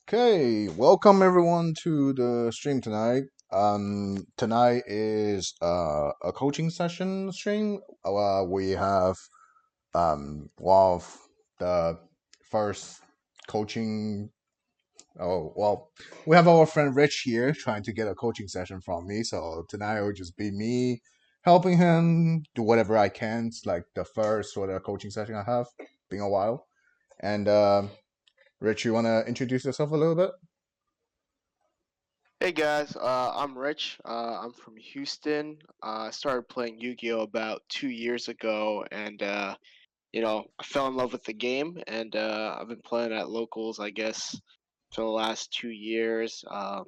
Okay, welcome everyone to the stream tonight. Tonight is a coaching session stream. We have one of the first coaching. Oh well, we have our friend Rich here trying to get a coaching session from me. So tonight it will just be me helping him do whatever I can. It's like the first sort of coaching session I have. Been a while, and Rich, you want to introduce yourself a little bit? Hey guys, I'm Rich. I'm from Houston. I started playing Yu-Gi-Oh about 2 years ago, and I fell in love with the game, and I've been playing at locals, I guess, for the last 2 years. I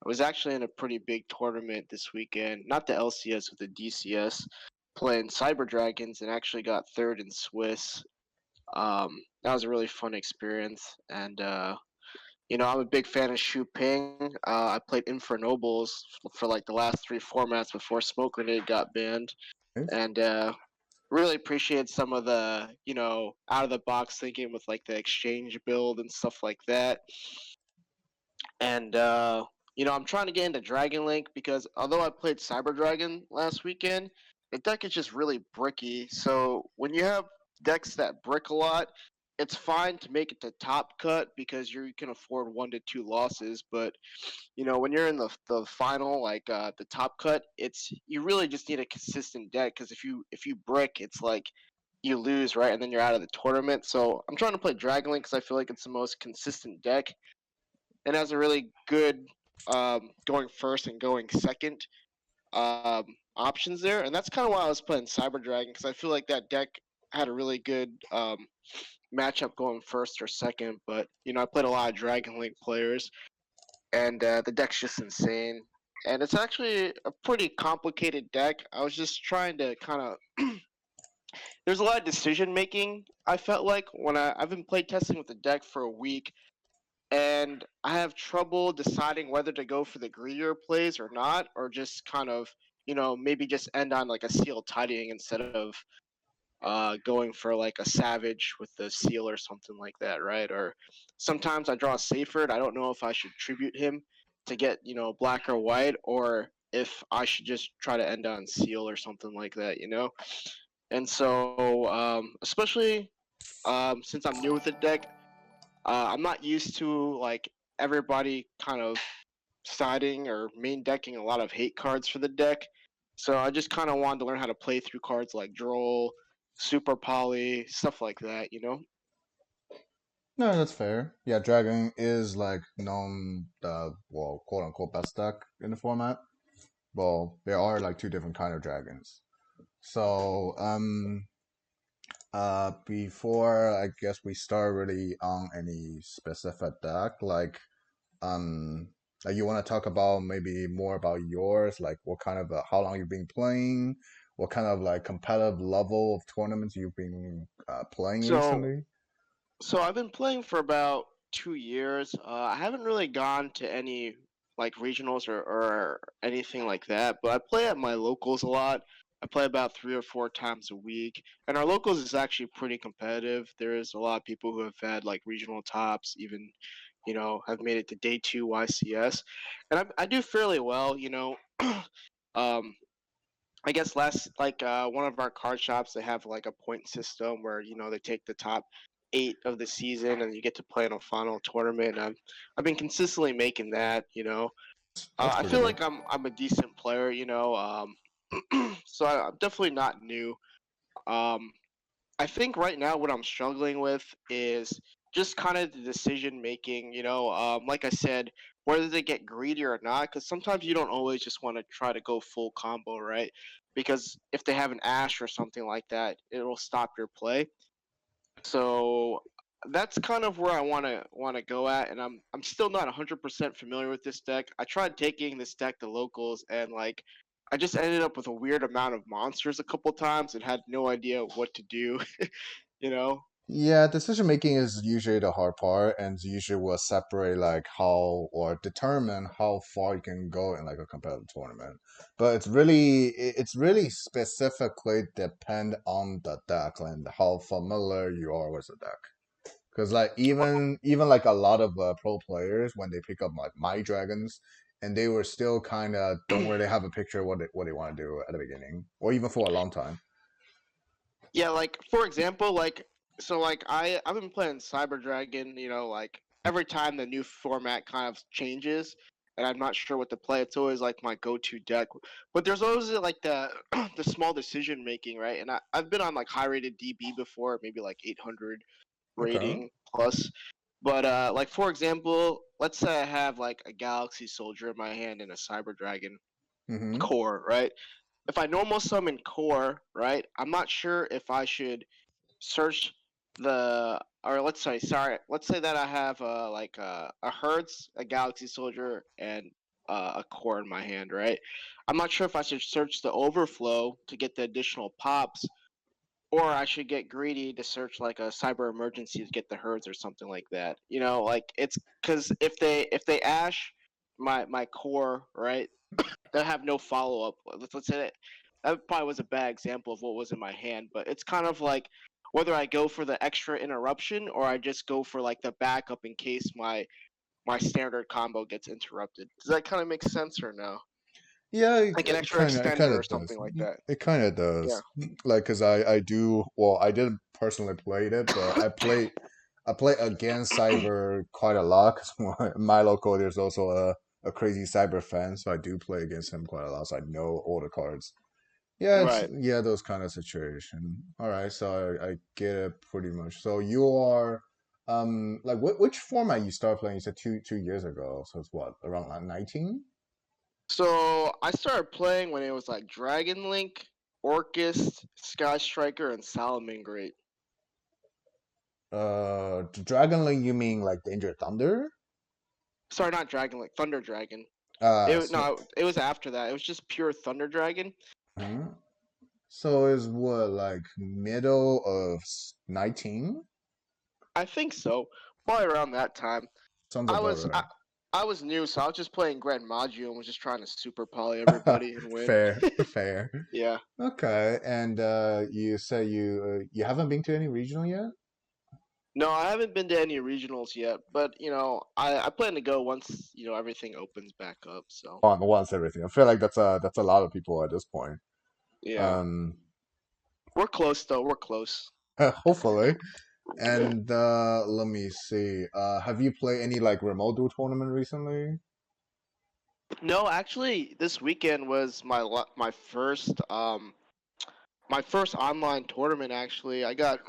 was actually in a pretty big tournament this weekend, not the LCS, but the DCS, playing Cyber Dragons, and actually got third in Swiss. That was a really fun experience, and I'm a big fan of Shu Ping. I played Infernobles for like the last three formats before Smoke Grenade got banned, and really appreciate some of the out of the box thinking with like the exchange build and stuff like that. And I'm trying to get into DragonLink because although I played Cyber Dragon last weekend, the deck is just really bricky. So when you have decks that brick a lot, it's fine to make it to top cut because you can afford 1 to 2 losses. But when you're in the final, like the top cut, it's you really just need a consistent deck because if you brick, it's like you lose, right, and then you're out of the tournament. So I'm trying to play DragonLink because I feel like it's the most consistent deck and has a really good going first and going second um, options there. And that's kind of why I was playing Cyber Dragon because I feel like that deck had a really good matchup going first or second. But I played a lot of Dragon Link players, and the deck's just insane. And it's actually a pretty complicated deck. I was just trying to kind of. There's a lot of decision making. I felt like when I've been play testing with the deck for a week, and I have trouble deciding whether to go for the greedier plays or not, or just kind of, maybe just end on like a seal tidying instead of going for like a savage with the seal or something like that, right? Or sometimes I draw a Seyfried. I don't know if I should tribute him to get, black or white, or if I should just try to end on seal or something like that. And so, especially since I'm new with the deck, I'm not used to like everybody kind of siding or main decking a lot of hate cards for the deck. So I just kind of wanted to learn how to play through cards like Droll, Super Poly, stuff like that. No, that's fair. Yeah, Dragon is like known the well, quote unquote best deck in the format. Well, there are like two different kind of dragons. So, before I guess we start really on any specific deck, um, you want to talk about maybe more about yours, like what kind of how long you've been playing, what kind of like competitive level of tournaments you've been playing So recently. so I've been playing for about 2 years. I haven't really gone to any like regionals or anything like that, but I play at my locals a lot. I play about 3 or 4 times a week, and our locals is actually pretty competitive. There is a lot of people who have had like regional tops, even have made it to day two YCS, and I do fairly well. um, I guess last like one of our card shops they have like a point system where they take the top eight of the season and you get to play in a final tournament. I've been consistently making that. That's I pretty feel good. like I'm a decent player. So I'm definitely not new. Um, I think right now what I'm struggling with is just kind of the decision making. Like I said, whether they get greedy or not, because sometimes you don't always just want to try to go full combo, right? Because if they have an Ash or something like that, it will stop your play. So that's kind of where I want to go at, and I'm still not 100% familiar with this deck. I tried taking this deck to locals, and like I just ended up with a weird amount of monsters a couple times and had no idea what to do. you know. Yeah, decision making is usually the hard part, and usually will separate like how or determine how far you can go in like a competitive tournament. But it's really specifically depend on the deck and how familiar you are with the deck. Because like even like a lot of pro players when they pick up like my dragons, and they were still kind of don't really have a picture of what they want to do at the beginning, or even for a long time. Yeah, like for example, like I've been playing Cyber Dragon, like every time the new format kind of changes and I'm not sure what to play, it's always like my go-to deck. But there's always like the the small decision making, right? And I've been on like high rated DB before, maybe like 800 Okay. rating plus. But like for example, let's say I have like a Galaxy Soldier in my hand and a Cyber Dragon Mm-hmm. core, right? If I normal summon core, right, I'm not sure if I should search or let's say that I have a Hertz, a Galaxy Soldier, and a core in my hand, right? I'm not sure if I should search the overflow to get the additional pops, or I should get greedy to search like a cyber emergency to get the Hertz or something like that. Like it's because if they ash my core, right, that have no follow up. Let's say that probably was a bad example of what was in my hand, but it's kind of like whether I go for the extra interruption or I just go for like the backup in case my standard combo gets interrupted. Does that kind of make sense or no? Yeah, Like an it extra kind of extender or does. something like that. It kind of Yeah. does. Like, cause I do well. I didn't personally play it, but I play against Cyber quite a lot. Cause my local there's also a crazy Cyber fan, so I do play against him quite a lot. So I know all the cards. Yeah, it's Right. yeah those kind of situation. All right, so I get it pretty much. So you are like which format you started playing? You said two years ago. So it's what around like 19? So I started playing when it was like DragonLink, Orcust, Sky Striker, and Salamangreat. Dragon Link, you mean like Danger Thunder? Sorry, not DragonLink, Thunder Dragon. Uh, so, It was after that. It was just pure Thunder Dragon. huh? So is what like middle of 19? I think so. Probably around that time. Sounds I about was I, right. I was new, so I was just playing Grand Maju and was just trying to super poly everybody and win. Fair, fair. Yeah. Okay, and you say you haven't been to any regional yet? No, I haven't been to any regionals yet, but I plan to go once everything opens back up. So Once everything. I feel like that's a lot of people at this point. yeah, Um, we're close though. We're close. hopefully. And let me see. Have you played any like remote duel tournament recently? No, actually, this weekend was my first online tournament. Actually, I got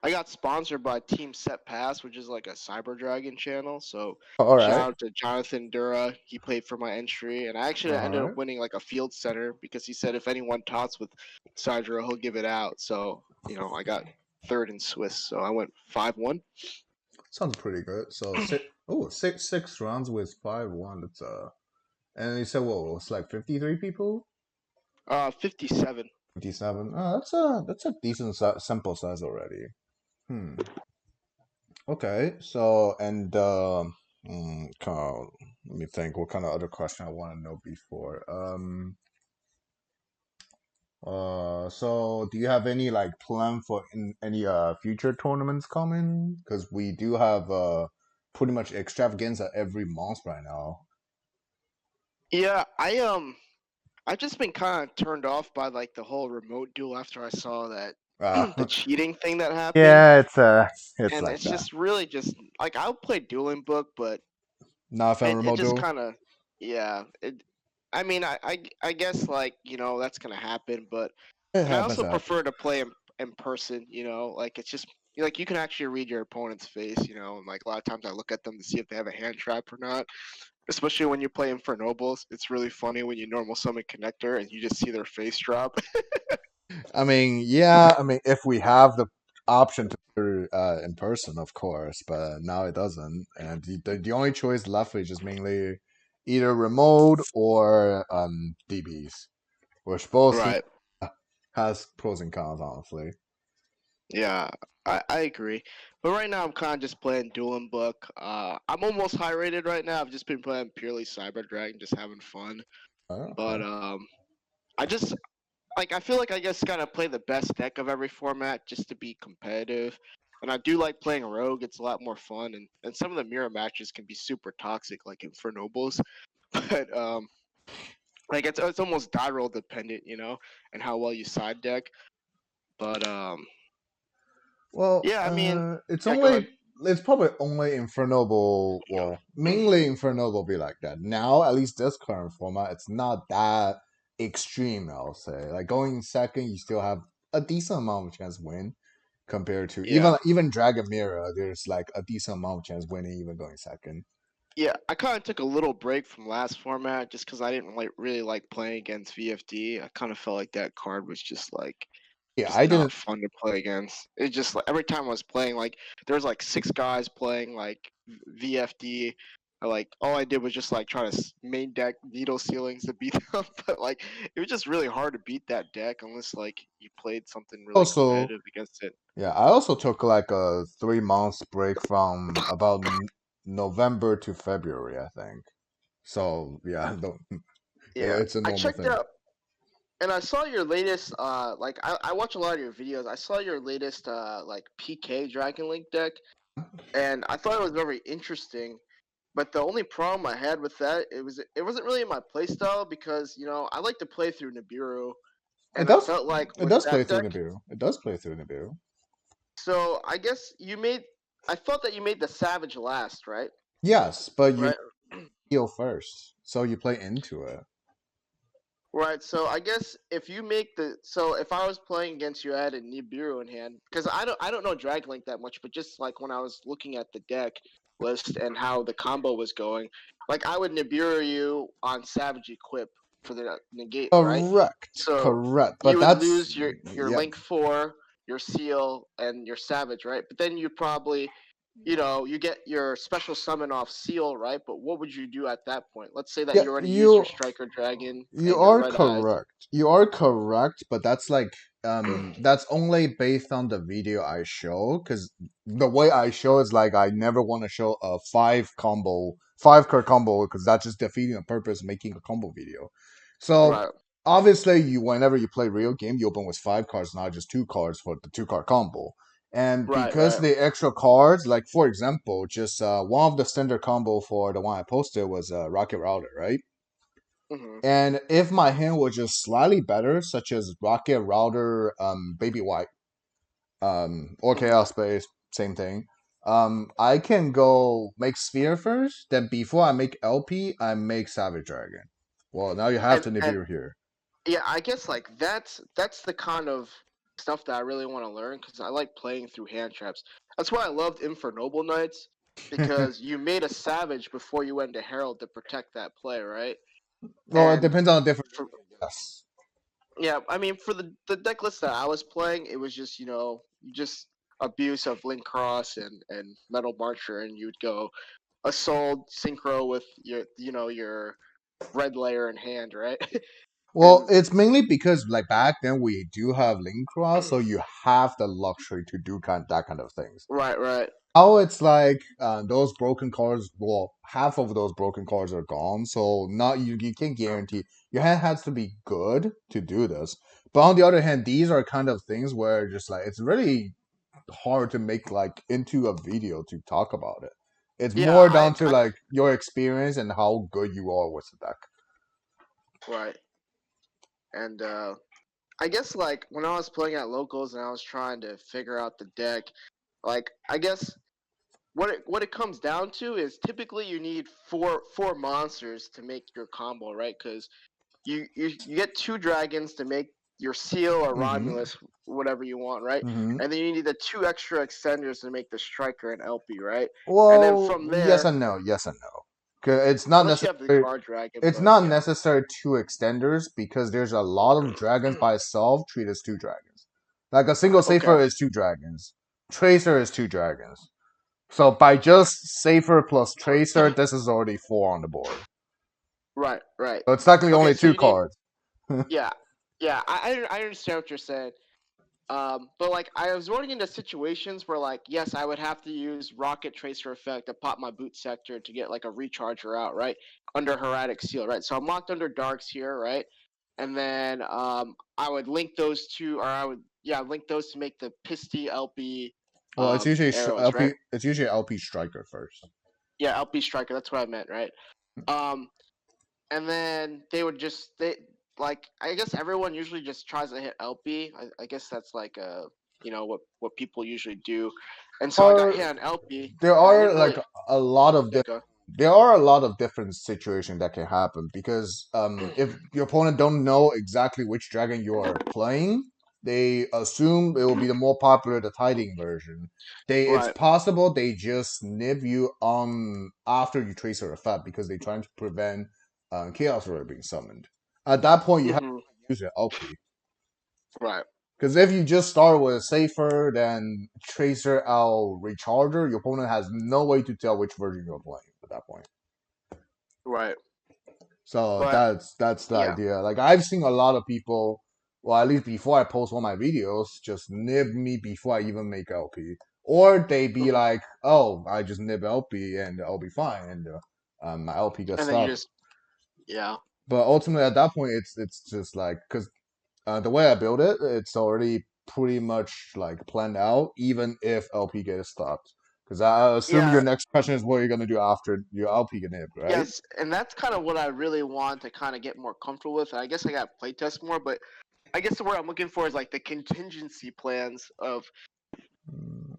I got sponsored by Team Set Pass, which is like a Cyber Dragon channel. So All shout right, out to Jonathan Dura. He played for my entry, and I actually all ended up right. winning like a field center because he said if anyone tots with Cydra, he'll give it out. So I got third in Swiss, so I went 5-1. Sounds pretty good. So six rounds with 5-1. That's and you said what it's like 53 people? 57. 57. Oh, that's a decent sample size already. Hmm. Okay. So and kind of, let me think. What kind of other question I want to know before? So do you have any like plan for any future tournaments coming? Because we do have pretty much extravaganza every month right now. Yeah, I've just been kind of turned off by like the whole remote duel after I saw that the Uh, cheating thing that happened, yeah, it's and like it's that. just really just like I'll play dueling book, but Not a fan of it remote just duel. kind of yeah. I mean, I guess like that's gonna happen, but It and I happens. also It prefer happens. to play in person. Like it's just like you can actually read your opponent's face. And like a lot of times I look at them to see if they have a hand trap or not. Especially when you play for nobles, it's really funny when you normal summon connector and you just see their face drop. I mean, yeah. I mean, if we have the option to do it, in person, of course, but now it doesn't, and the only choice left is just mainly either remote or DBs, which both Right. has pros and cons, honestly. Yeah, I agree. But right now I'm kind of just playing Dueling Book. I'm almost high rated right now. I've just been playing purely Cyber Dragon, just having fun. But Okay. I just like I feel like I just gotta play the best deck of every format just to be competitive. And I do like playing Rogue. It's a lot more fun, and some of the mirror matches can be super toxic, like Infernobles. But like it's almost die roll dependent, and how well you side deck. But Well, yeah, I mean, it's yeah, go ahead. only it's probably only Infernoble. Well, mainly Infernoble be like that. Now, at least this current format, it's not that extreme. I'll say, like going second, you still have a decent amount of chance to win compared to Yeah, even Dragon Mirror. There's like a decent amount of chance winning even going second. yeah. I kind of took a little break from last format just because I didn't really like playing against VFD. I kind of felt like that card was Yeah, just I not didn't. fun to play against. It just like every time I was playing, like there was like six guys playing like VFD. Like all I did was just like try to main deck needle ceilings to beat them, but like it was just really hard to beat that deck unless like you played something really Also, competitive against it. yeah, I also took like a 3 months break from about November to February, I think. So yeah, Yeah, it's a I normal checked thing. out and I saw your latest. Like I watch a lot of your videos. I saw your latest like PK DragonLink deck, and I thought it was very interesting. But the only problem I had with that it wasn't really in my playstyle because I like to play through Nibiru, It and I does. felt like It with does play that through deck. Nibiru. It does play through Nibiru. So I guess you made. I thought that you made the Savage last, right? Yes, but you Right. heal first, so you play into it. Right, so I guess if you make if I was playing against you, I had a Nibiru in hand because I don't know DragonLink that much, but just like when I was looking at the deck list and how the combo was going, like I would Nibiru you on Savage Equip for the negate, right? Correct, So correct. you But would that's lose your yep. Link 4, your Seal, and your Savage, right? But then you probably you get your special summon off Seal, right? But what would you do at that point? Let's say that Yeah, you already used your Striker Dragon you and your are Red Eyes. correct. You are correct, but that's like that's only based on the video I show because the way I show is like I never want to show a five card combo because that's just defeating the purpose of making a combo video. So Right, obviously you whenever you play real game, you open with 5 cards, not just 2 cards for the 2 card combo. And right, because right. the extra cards, like for example, just one of the standard combo for the one I posted was Rocket Router, right? Hmm. And if my hand was just slightly better, such as Rocket Router, Baby White, or Hmm. Chaos Space, same thing. I can go make Sphere first. Then before I make LP, I make Savage Dragon. Well, now you have to And Nibiru here. yeah, I guess like that's the kind of stuff that I really want to learn because I like playing through hand traps. That's why I loved Infernoble Knights because you made a Savage before you went to Herald to protect that play, right? Well, it And depends on the different. for Yes. yeah, I mean for the deck list that I was playing, it was just just abuse of Link Cross and Metal Marcher, and you'd go Assault Synchro with your red layer in hand, right? Well, and it's mainly because like back then we do have Link Cross, so you have the luxury to do that kind of things. right, right. Now it's like those broken cards. Well, half of those broken cards are gone, so not you can't guarantee your hand has to be good to do this. But on the other hand, these are kind of things where just like it's really hard to make like into a video to talk about it. It's Yeah, more down to I like your experience and how good you are with the deck. right. And I guess like when I was playing at locals and I was trying to figure out the deck, like I guess what it comes down to is typically you need four monsters to make your combo, right? Because you get two dragons to make your seal or Mm-hmm. Romulus, whatever you want, right? Mm-hmm. And then you need the two extra extenders to make the striker and LP, right? And then Well, from yes there, and no. Yes and no. 'Cause it's not unless you have the necessary. guard dragon, It's but not yeah. necessary two extenders because there's a lot of dragons by itself treat as 2 dragons. Like a single Okay. Safer is 2 dragons. Tracer is 2 dragons. So by just Safer plus Tracer, this is already 4 on the board. Right, right. So it's technically Okay, only so two you need cards. yeah, yeah. I understand what you're saying. But like I was running into situations where like yes, I would have to use Rocket Tracer effect to pop my boot sector to get like a recharger out, right? Under Hermetic Seal, right? So I'm locked under Darks here, right? And then I would link those two, or I would link those to make the Pisty LP Well, it's usually arrows, right? LP. It's usually LP striker first. Yeah, LP striker. That's what I meant, right? Um, and then they would just they like I guess everyone usually just tries to hit LP. I guess that's like what people usually do. And so I got Or hit on LP, there and I are didn't like really. a lot of Yeah, go. there are a lot of different situations that can happen because if your opponent don't know exactly which dragon you are playing, they assume it will be the more popular, the tiding version. It's Right. possible they just nib you on after you trace a effect because they're trying to prevent chaos order being summoned. At that point, you have Hmm. to use your LP. Right. Because if you just start with safer than Tracer L Recharger, your opponent has no way to tell which version you're playing at that point. Right. So But that's the yeah. idea. Like I've seen a lot of people, well, at least before I post one of my videos, just nib me before I even make LP, or they be Hmm. like, "Oh, I just nib LP and I'll be fine," and my LP gets And then you stuck. just yeah. But ultimately, at that point, it's just like because the way I build it, it's already pretty much like planned out, even if LP gets stopped. Because I assume your Yeah. next question is what you're gonna do after your LP get nib, right? Yes, and that's kind of what I really want to kind of get more comfortable with. And I guess I got to playtest more, but I guess the word I'm looking for is like the contingency plans of Mm.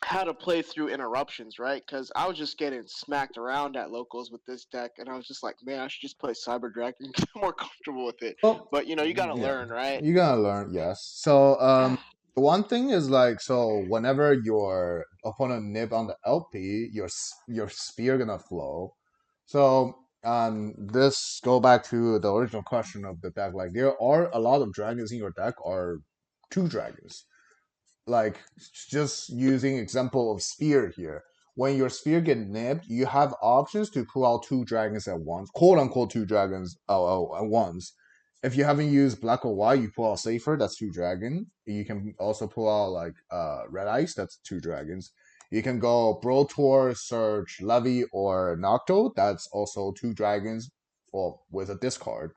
how to play through interruptions, right? Because I was just getting smacked around at locals with this deck, and I was just like, man, I should just play Cyber Dragon and get more comfortable with it. Well, But you got to yeah, learn, right? you gotta learn, yes. So, one thing is like, so whenever your opponent nib on the LP, your spear gonna flow. So, this go back to the original question of the deck. Like, there are a lot of dragons in your deck, or two dragons like just using example of sphere here. When your sphere get nipped, you have options to pull out two dragons at once, quote unquote two dragons at once. If you haven't used black or white, you pull out safer, that's two dragons. You can also pull out like red ice, that's two dragons. You can go Bro Tour, Surge, Levy, or Nocto, that's also two dragons, well, with a discard.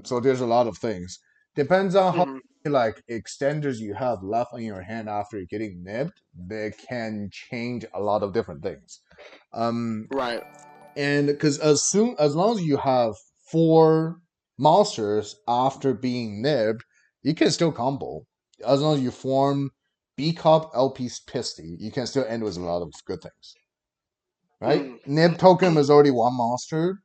So there's a lot of things. Depends on how Hmm. like extenders you have left on your hand after getting nipped. They can change a lot of different things. Um, Right. and because as long as you have four monsters after being nibbed, you can still combo. As long as you form B Cup LP Pisty, you can still end with a lot of good things. Right? Mm. Nib token is already one monster,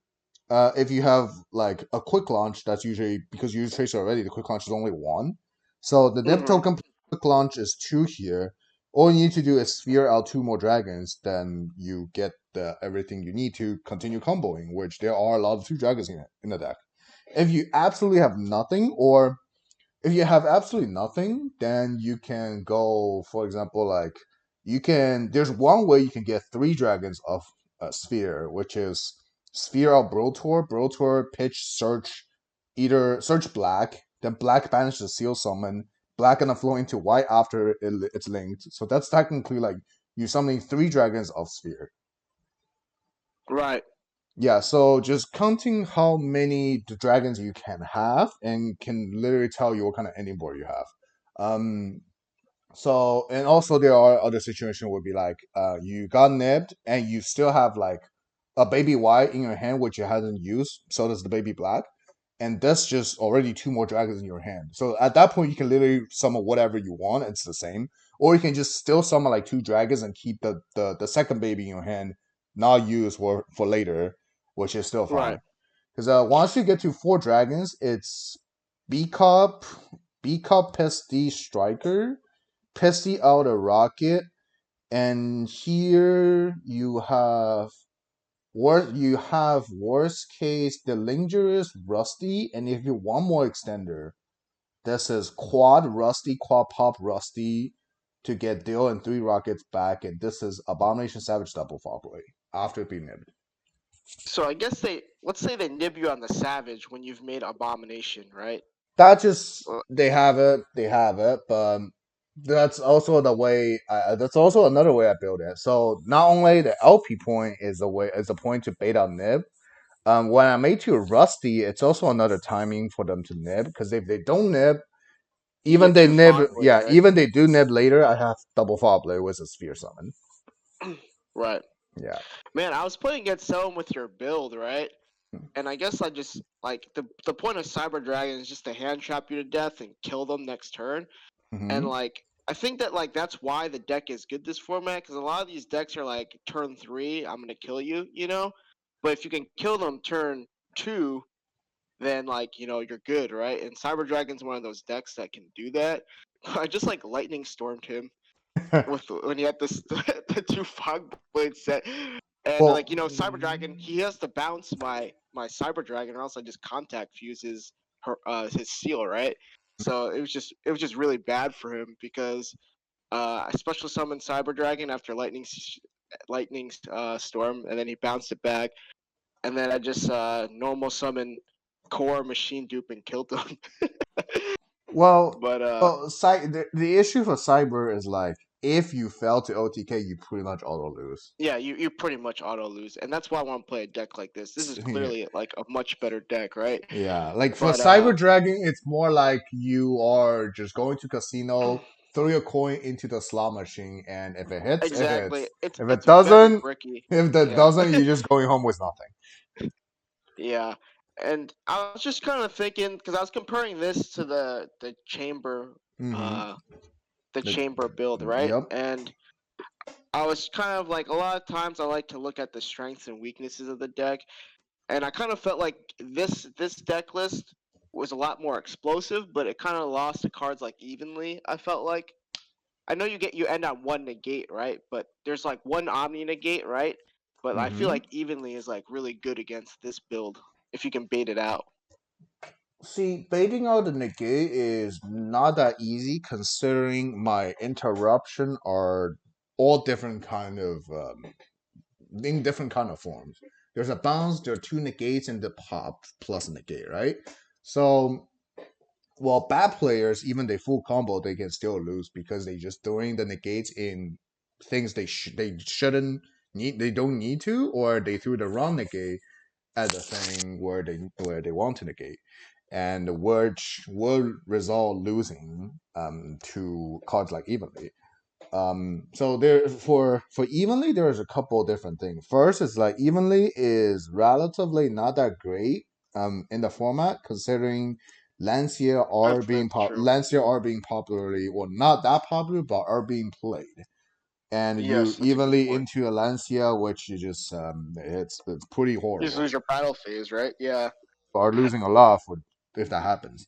if you have like a quick launch, that's usually because you use Tracer already. The quick launch is only one, so the Nib Hmm. token quick launch is two here. All you need to do is sphere out two more dragons, then you get the everything you need to continue comboing. Which there are a lot of two dragons in the deck. If you absolutely have nothing, or if you have absolutely nothing, then you can go, for example, like you can. There's one way you can get three dragons of a sphere, which is sphere of Brotor, pitch, search, either search black, then black banish the seal summon, black gonna flow into white after it's linked. So that's technically like you summoning three dragons of sphere. Right. Yeah, so just counting how many dragons you can have and can literally tell you what kind of ending board you have. Um, so and also there are other situations where be like you got nibbed and you still have like a baby white in your hand which you hasn't used, so does the baby black. And that's just already two more dragons in your hand. So at that point you can literally summon whatever you want, it's the same. Or you can just still summon like two dragons and keep the second baby in your hand not used for later, which is still Right. fine. Because once you get to four dragons, it's B Cup, B Cup Pesty Striker, Pesty out a Rocket, and here you have worst case the Dangerous Rusty, and if you want one more extender, this is Quad Rusty, Quad Pop Rusty to get Deal and three rockets back, and this is Abomination Savage Double Probably after being nibbed. So I guess let's say they nib you on the Savage when you've made Abomination, right? That just Well, they have it, but that's also the way. That's also another way I build it. So not only the LP point is a point to bait out nib. When I made to rusty, it's also another timing for them to nib because if they don't nib, You Even get they two nib, fog blades, yeah, right? even they do nib later. I have double fog blade with a sphere summon. Right. Yeah. Man, I was playing against someone with your build, right? And I guess I just like the point of Cyber Dragon is just to hand trap you to death and kill them next turn. And Hmm. like I think that like that's why the deck is good this format because a lot of these decks are like turn 3, I'm gonna kill you, you know. But if you can kill them turn 2, then like you're good, right? And Cyber Dragon's one of those decks that can do that. I just like lightning stormed him with when he had this the two fog blades set, and Well, like Cyber Dragon, he has to bounce my Cyber Dragon, or else I just contact fuses her his seal, right? So it was just really bad for him because I special summoned Cyber Dragon after lightning storm, and then he bounced it back, and then I just normal summon core machine dupe and killed him. well, But the issue for cyber is like if you fail to OTK, you pretty much auto lose. yeah, you pretty much auto lose, and that's why I want to play a deck like this. This is Yeah. clearly like a much better deck, right? Yeah, like for But Cyber Dragon, it's more like you are just going to casino, throw your coin into the slot machine, and if it hits, it exactly, hits. it's If it it's very doesn't, bricky. if that Yeah, doesn't, you're just going home with nothing. yeah. And I was just kind of thinking because I was comparing this to Mm-hmm. uh, the The, chamber build, right? yep. And I was kind of like a lot of times I like to look at the strengths and weaknesses of the deck, and I kind of felt like this deck list was a lot more explosive, but it kind of lost the cards like evenly. I felt like I know you end on one negate, right? But there's like one omni negate, right? But I feel Mm-hmm. like evenly is like really good against this build if you can bait it out. See, baiting out the negate is not that easy considering my interruption are all different kind of in different kind of forms. There's a bounce, there are two negates, and the pop plus a negate, right? So, well, bad players, even they full combo, they can still lose because they just throwing the negates in things they shouldn't need, they don't need to, or they threw the wrong negate at the thing where they want to negate, and which will result losing to cards like evenly. So there for evenly, there's a couple different things. First is like evenly is relatively not that great in the format considering That's true. Lancia are being popularly, well, not that popular, but are being played. And you Yes, that's a good evenly point. into a Lancia, which you just it's pretty You just horrible. lose your battle phase, right? Yeah. Are losing a lot for if that happens.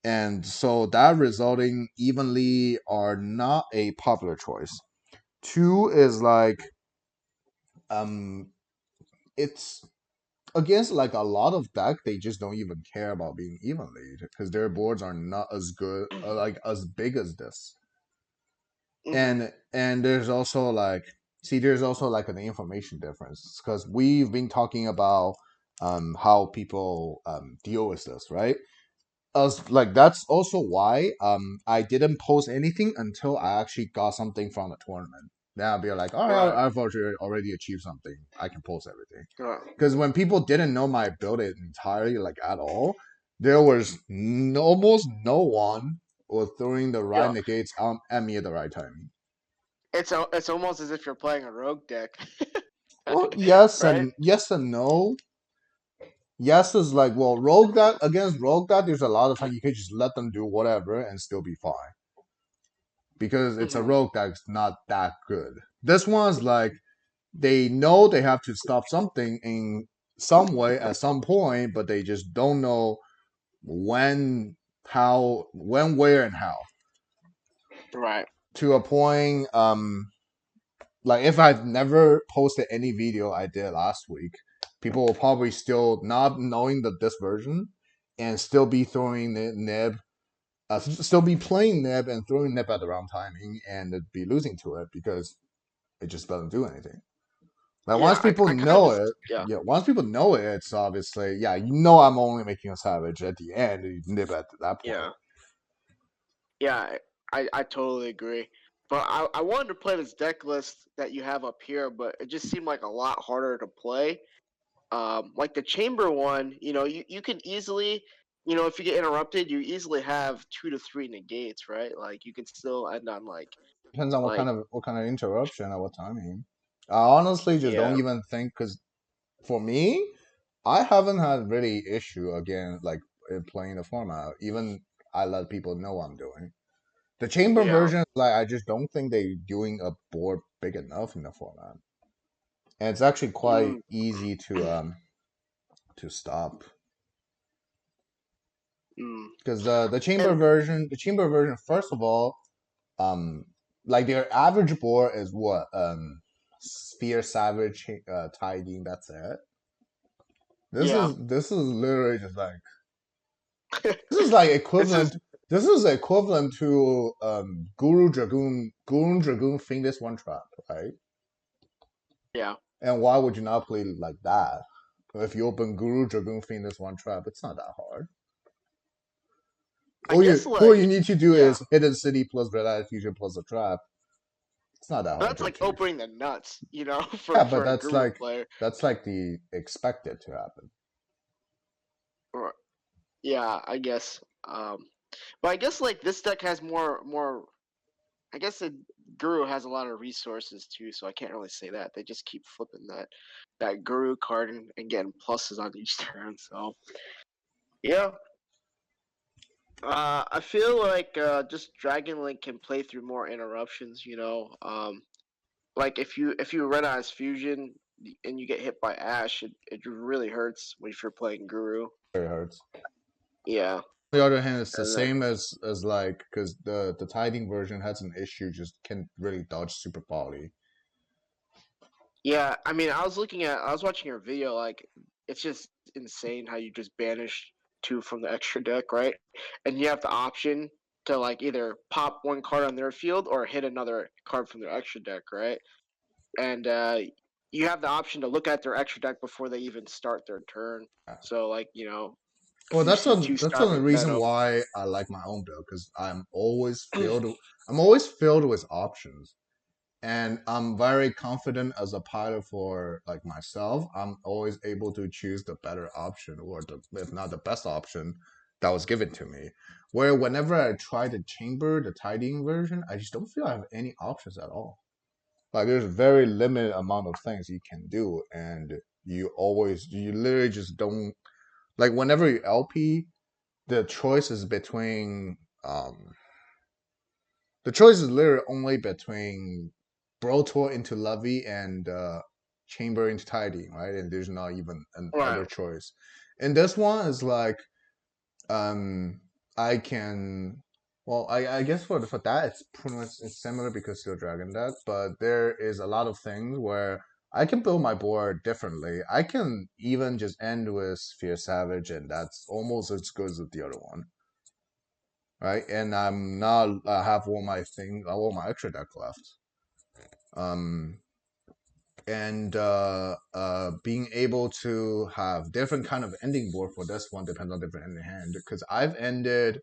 And so that resulting evenly are not a popular choice. Two is like um it's against like a lot of deck, they just don't even care about being evenly because their boards are not as good, like as big as this. Hmm. And there's also like, see, there's also like an information difference because we've been talking about how people deal with this, right? As like that's also why I didn't post anything until I actually got something from the tournament. Then I'll be like, all right, Right. I've already achieved something. I can post everything. Right. Because when people didn't know my build it entirely, like at all, there was almost no one was throwing the right Yeah. negates at me at the right time. It's almost as if you're playing a rogue deck, Well, right? yes and no. Yes is like, well, rogue that against rogue that there's a lot of time you can just let them do whatever and still be fine because it's a Hmm. rogue that's not that good. This one's like they know they have to stop something in some way at some point, but they just don't know when, how, when, where, and how. Right. To a point, like if I've never posted any video I did last week, people will probably still not knowing that this version and still be throwing nib, still be playing nib and throwing nib at the wrong timing and be losing to it because it just doesn't do anything. Like once Yeah. I people I kind know of it, yeah. yeah, once people know it, it's obviously, yeah, you know I'm only making a savage at the end. You nib at that point. Yeah. Yeah, I totally agree. But I wanted to play this deck list that you have up here, but it just seemed like a lot harder to play. Like the chamber one, you can easily. if you get interrupted, you easily have 2 to 3 negates, right? Like you can still end on Depends on like what kind of interruption at what timing. I honestly just don't yeah, even think because for me, I haven't had really issue again like in playing the format. Even I let people know I'm doing the chamber yeah. version. Like I just don't think they doing a board big enough in the format, and it's actually quite Mm, easy to stop mm. because And the chamber version, first of all, um, like their average board is what sphere savage tiding. That's it. yeah, This is literally just like this is like this is equivalent. This is equivalent to Guru Dragoon Fiendish One Trap, right? yeah. And why would you not play like that? If you open Guru Dragoon Fiendish One Trap, it's not that hard. I guess All like you need to do yeah. is Hidden City plus Red Eye Fusion plus a trap. It's not that hard That's to like achieve. opening the nuts, Yeah, but for a guru player. that's like the expected to happen. Or yeah, I guess. But I guess like this deck has more. I guess the guru has a lot of resources too, so I can't really say that. They just keep flipping that guru card and getting pluses on each turn. So yeah, I feel like just DragonLink can play through more interruptions. Like if you run as fusion and you get hit by Ash, it really hurts when if you're playing Guru. Very hard. Yeah, On the other hand, it's the and then same as like because the tiding version has an issue, just can't really dodge super poly. yeah, I mean, I was watching your video. Like, it's just insane how you just banish two from the extra deck, right? And you have the option to like either pop one card on their field or hit another card from their extra deck, right? And you have the option to look at their extra deck before they even start their turn. So, like, Well, if you see two that's the Starving reason Meadow, why I like my own build because I'm always filled with options, and I'm very confident as a pilot for like myself. I'm always able to choose the better option or the if not the best option that was given to me. Where whenever I try the chamber, the tidying version, I just don't feel I have any options at all. Like there's very limited amount of things you can do, and you literally just don't like whenever you LP, the choice is between the choice is literally only between Brotor into Levy and Chamber into Tidying, right? And there's not even an right? other choice. And this one is like um I can I guess for that it's pretty much it's similar because still Dragon deck, but there is a lot of things where I can build my board differently. I can even just end with Fear Savage, and that's almost as good as the other one, right? And I'm not have all my extra deck left. Um, and being able to have different kind of ending board for this one depends on different ending hand because I've ended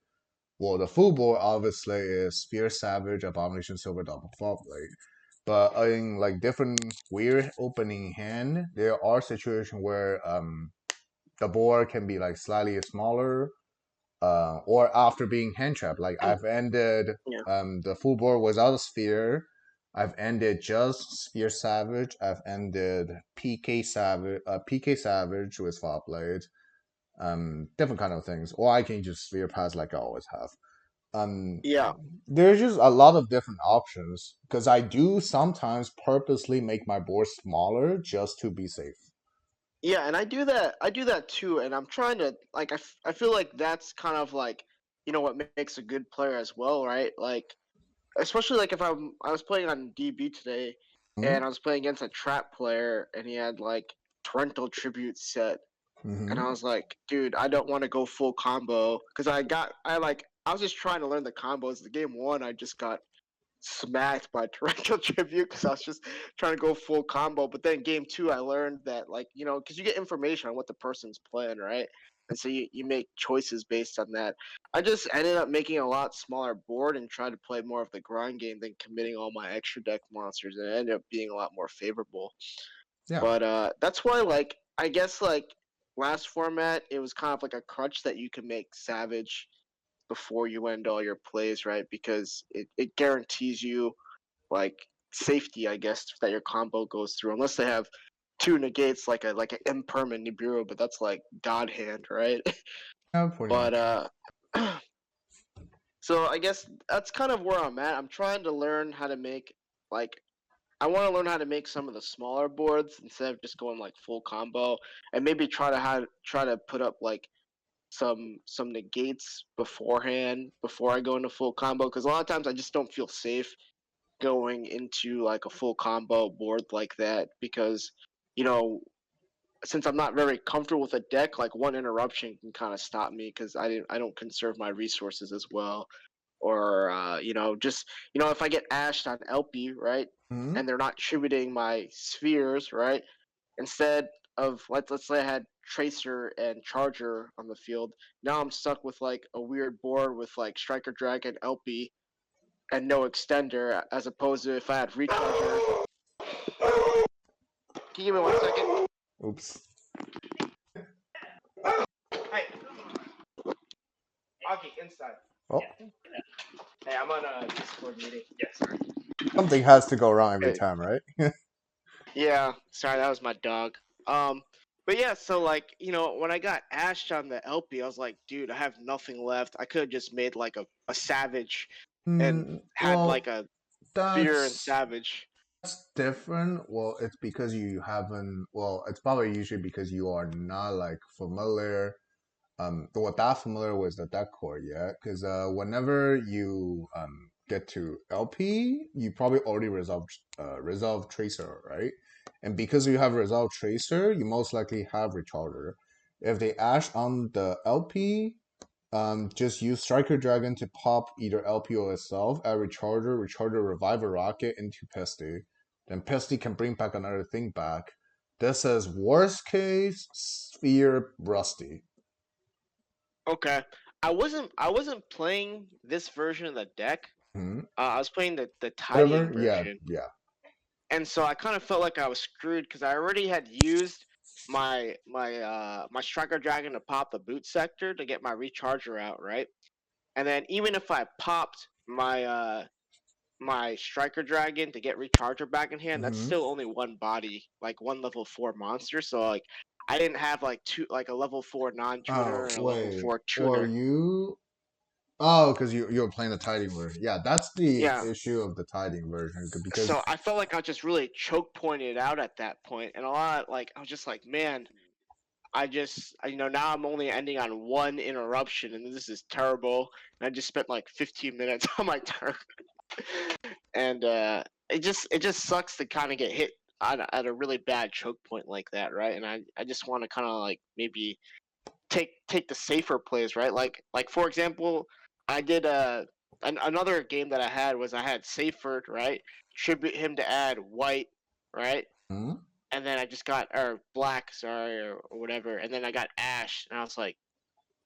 well, the full board obviously is Spear Savage, Abomination Silver Double Fall Blade. But in like different weird opening hand, there are situations where the board can be like slightly smaller, or after being hand trapped. Like I've ended Yeah, the full board without a sphere. I've ended just Spear Savage. I've ended PK Savage with Fall Blade. Different kind of things. Or I can just sphere pass like I always have. Um, yeah, there's just a lot of different options because I do sometimes purposely make my board smaller just to be safe. yeah. And I do that too. And I'm trying to like I feel like that's kind of like what makes a good player as well, right? Like especially like if I was playing on DB today, Mm-hmm. and I was playing against a trap player, and he had like torrential tribute set, and Mm-hmm. I was like, dude, I don't want to go full combo because I was just trying to learn the combos. The game one, I just got smacked by torrential tribute because I was just trying to go full combo. But then game two, I learned that like because you get information on what the person's playing, right? And so you make choices based on that. I just ended up making a lot smaller board and tried to play more of the grind game than committing all my extra deck monsters, and it ended up being a lot more favorable. Yeah. But that's why like I guess like last format, it was kind of like a crutch that you could make Savage before you end all your plays, right? Because it guarantees you like safety, I guess, that your combo goes through, unless they have two negates like an impermanent Nibiru, but that's like God hand, right? Yeah, pretty but much. so I guess that's kind of where I'm at. I'm trying to learn how to make like I want to learn how to make some of the smaller boards instead of just going like full combo, and maybe try to put up like some negates beforehand before I go into full combo, because a lot of times I just don't feel safe going into like a full combo board like that, because you know, since I'm not very comfortable with a deck, like one interruption can kind of stop me because I don't conserve my resources as well, or just if I get ashed on LP, right, Hmm. and they're not tributing my spheres, right, instead of let's say I had Tracer and Charger on the field, now I'm stuck with like a weird board with like Striker Dragon, LP, and no extender, as opposed to if I had Recharger. Can you give me 1 second? Oops. Hey, Augie, inside. Oh, Hey, I'm on a Discord meeting. Yes, sir. something has to go wrong every Okay. time, right? Yeah, sorry, that was my dog. Um, but yeah, so like, when I got ashed on the LP, I was like, dude, I have nothing left. I could have just made like a savage and had like Well, a fear and that's savage. different. Well, it's because you haven't. Well, it's probably usually because you are not like familiar. Well, that familiar with the deck core yet? Because whenever you get to LP, you probably already resolved Tracer, right? And because you have resolved Tracer, you most likely have Recharger. If they ash on the LP, just use Striker Dragon to pop either LPO itself at Recharger revive a rocket into Pesty. Then Pesty can bring back another thing back. This is worst case Sphere Rusty. Okay. I wasn't playing this version of the deck. Hmm. I was playing the tidying Whatever? Yeah, version. yeah. And so I kind of felt like I was screwed because I already had used my striker dragon to pop the boot sector to get my recharger out, right? And then even if I popped my striker dragon to get recharger back in hand, that's Hmm. still only one body, like one level 4 monster. So like I didn't have like a level 4 non-tuner Oh, and a level wait. 4 Or tuner. you. Oh, because you're playing the tiding version. Yeah, that's the Yeah. issue of the tiding version because So I felt like I just really choke pointed out at that point, and a lot like I was just like, man, now I'm only ending on one interruption, and this is terrible. And I just spent like 15 minutes on my turn, and it just sucks to kind of get hit at a really bad choke point like that, right? And I just want to kind of like maybe take the safer plays, right? Like for example, I did another game that I had was I had Saferd, right? Tribute him to add white, right? hmm? And then I just got or black, sorry, or whatever, and then I got Ash, and I was like,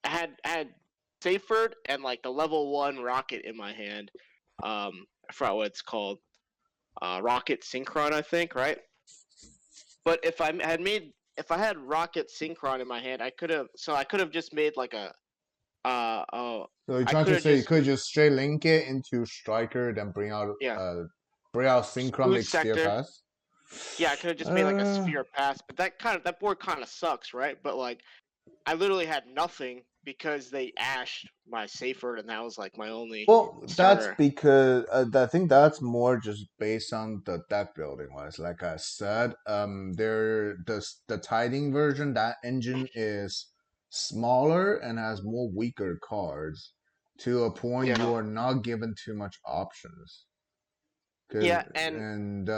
I had Saferd and like the level 1 rocket in my hand. I forgot what it's called. Rocket Synchron, I think, right? But if I had Rocket Synchron in my hand, I could have just made like a uh uh So you're I trying could to have say you just could just straight link it into Striker, then yeah bring out Synchron, boot make Sphere sector. Pass. Yeah, I could have just made like a Uh, sphere pass, but that board kind of sucks, right? But like I literally had nothing because they ashed my Saferd, and that was like my only well, that's starter. because I think that's more just based on the deck building wise. Like I said, the tiding version that engine is smaller and has more weaker cards to a point you Yeah, are not given too much options. Cause yeah, and and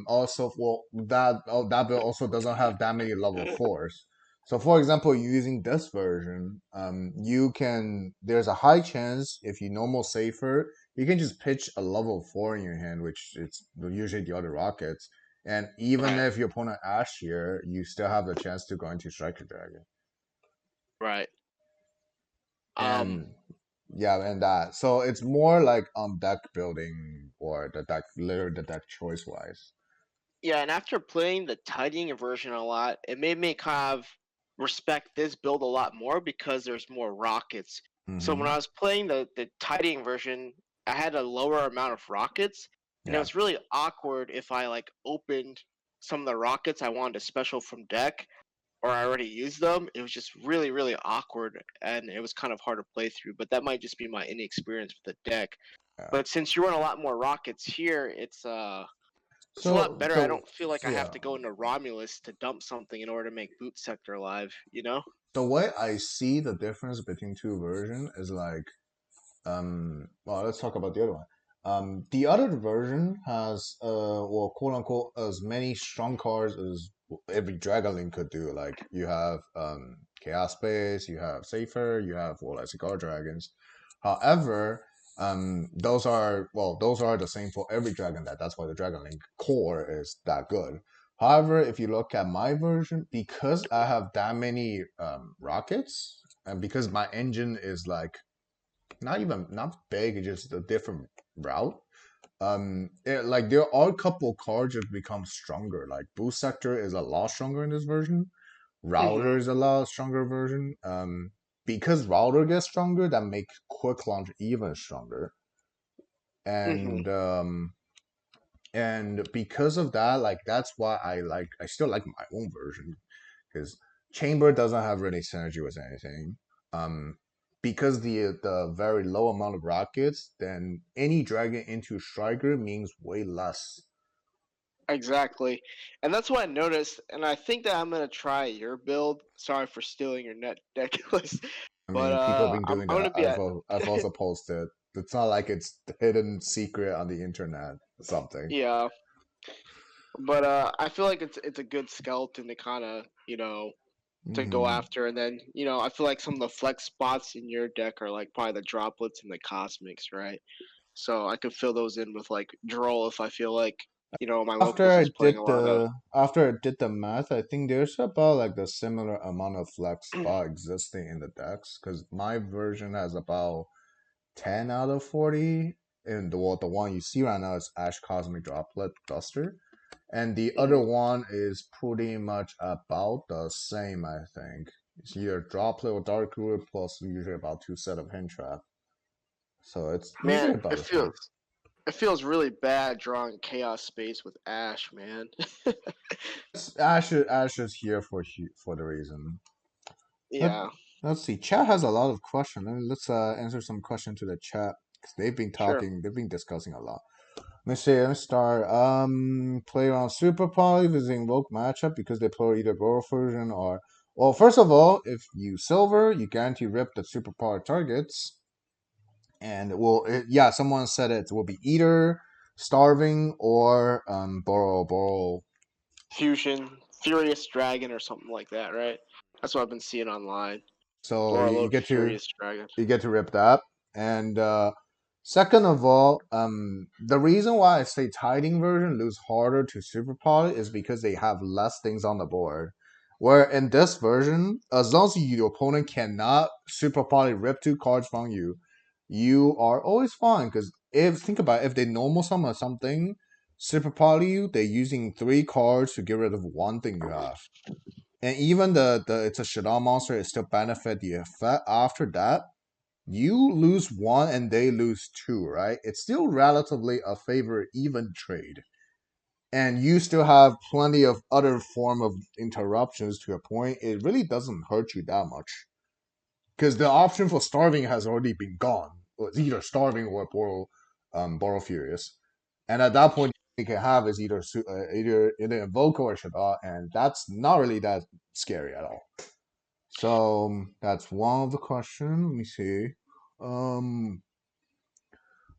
also well that build also doesn't have that many level fours. So for example, using this version, you can there's a high chance if you normal safer, you can just pitch a level four in your hand, which it's usually the other rockets. And even right, if your opponent Ash here, you still have the chance to go into Striker Dragon. right. Um, And yeah, and that. So it's more like deck building or the deck choice wise. yeah, and after playing the tidying version a lot, it made me kind of respect this build a lot more because there's more rockets. So when Mm-hmm. I was playing the tidying version, I had a lower amount of rockets, and it Yeah. was really awkward if I like opened some of the rockets I wanted to special from deck or I already used them. It was just really, really awkward, and it was kind of hard to play through. But that might just be my inexperience with the deck. Yeah. But since you run a lot more rockets here, it's a lot better. I So don't feel like I have yeah. to go into Romulus to dump something in order to make Boot Sector alive. You know? The way I see the difference between two versions is like well, let's talk about the other one. The other version has well, quote unquote, as many strong cards as every DragonLink could do. Like you have Chaos Space, you have Safer, you have well, like Cigar Dragons. However, those are the same for every dragon deck. That's why the DragonLink core is that good. However, if you look at my version, because I have that many rockets, and because my engine is like not big, it's just a different route. Like there are a couple cards that become stronger. Like Boost Sector is a lot stronger in this version. Mm-hmm. Router is a lot stronger version. Because Router gets stronger, that makes Quick Launch even stronger. Mm-hmm. And and because of that, like that's why I still like my own version because Chamber doesn't have really synergy with anything. Um, because the very low amount of rockets, then any dragging into Striker means way less. Exactly, and that's what I noticed. And I think that I'm gonna try your build. Sorry for stealing your net deck list, I but mean, people have been I'm doing I'm that. gonna be at I've also posted. It's not like it's hidden secret on the internet or something. yeah. But I feel like it's a good skeleton to kind of to go Hmm. after, and then I feel like some of the flex spots in your deck are like probably the droplets and the cosmics, right? So I could fill those in with like Droll if I feel like my After locals I is did playing a lot of. the after I did the math, I think there's about like the similar amount of flex spot existing in the decks because my version has about 10 out of 40. And the one you see right now is Ash Cosmic Droplet Duster. And the other Mhm. one is pretty much about the same, I think. It's either Droplet or Dark Cooler plus usually about two set of Hint Trap. So it's Man, usually about the same. it feels really bad drawing chaos space with Ash, man. Ash is here for the reason. Let, Yeah, let's see. Chat has a lot of questions. Let's answer some questions to the chat. 'Cause sure. they've been discussing a lot. Let's see, let's start. Play on Super Poly with the Invoke matchup because they play either Gold version or. Well, first of all, if you silver, you guarantee rip the Super Poly targets. And yeah, someone said it will be either Starving or Borrow. Fusion, Furious Dragon, or something like that, right? That's what I've been seeing online. So Borreload Furious Dragon. you get to rip that. And second of all, the reason why I say tiding version lose harder to super poly is because they have less things on the board. Where in this version, as long as your opponent cannot super poly rip two cards from you, you are always fine. Because if think about it, if they normal summon something, super poly you, they're using three cards to get rid of one thing you have. And even the it's a shutdown monster, it still benefit the effect. After that, you lose one and they lose two, right? It's still relatively a favor even trade. And you still have plenty of other form of interruptions to a point. It really doesn't hurt you that much. Because the option for starving has already been gone. Well, it's either starving or borrow furious. And at that point you can have is either invoke or shada, and that's not really that scary at all. So that's one of the question. Let me see. Um,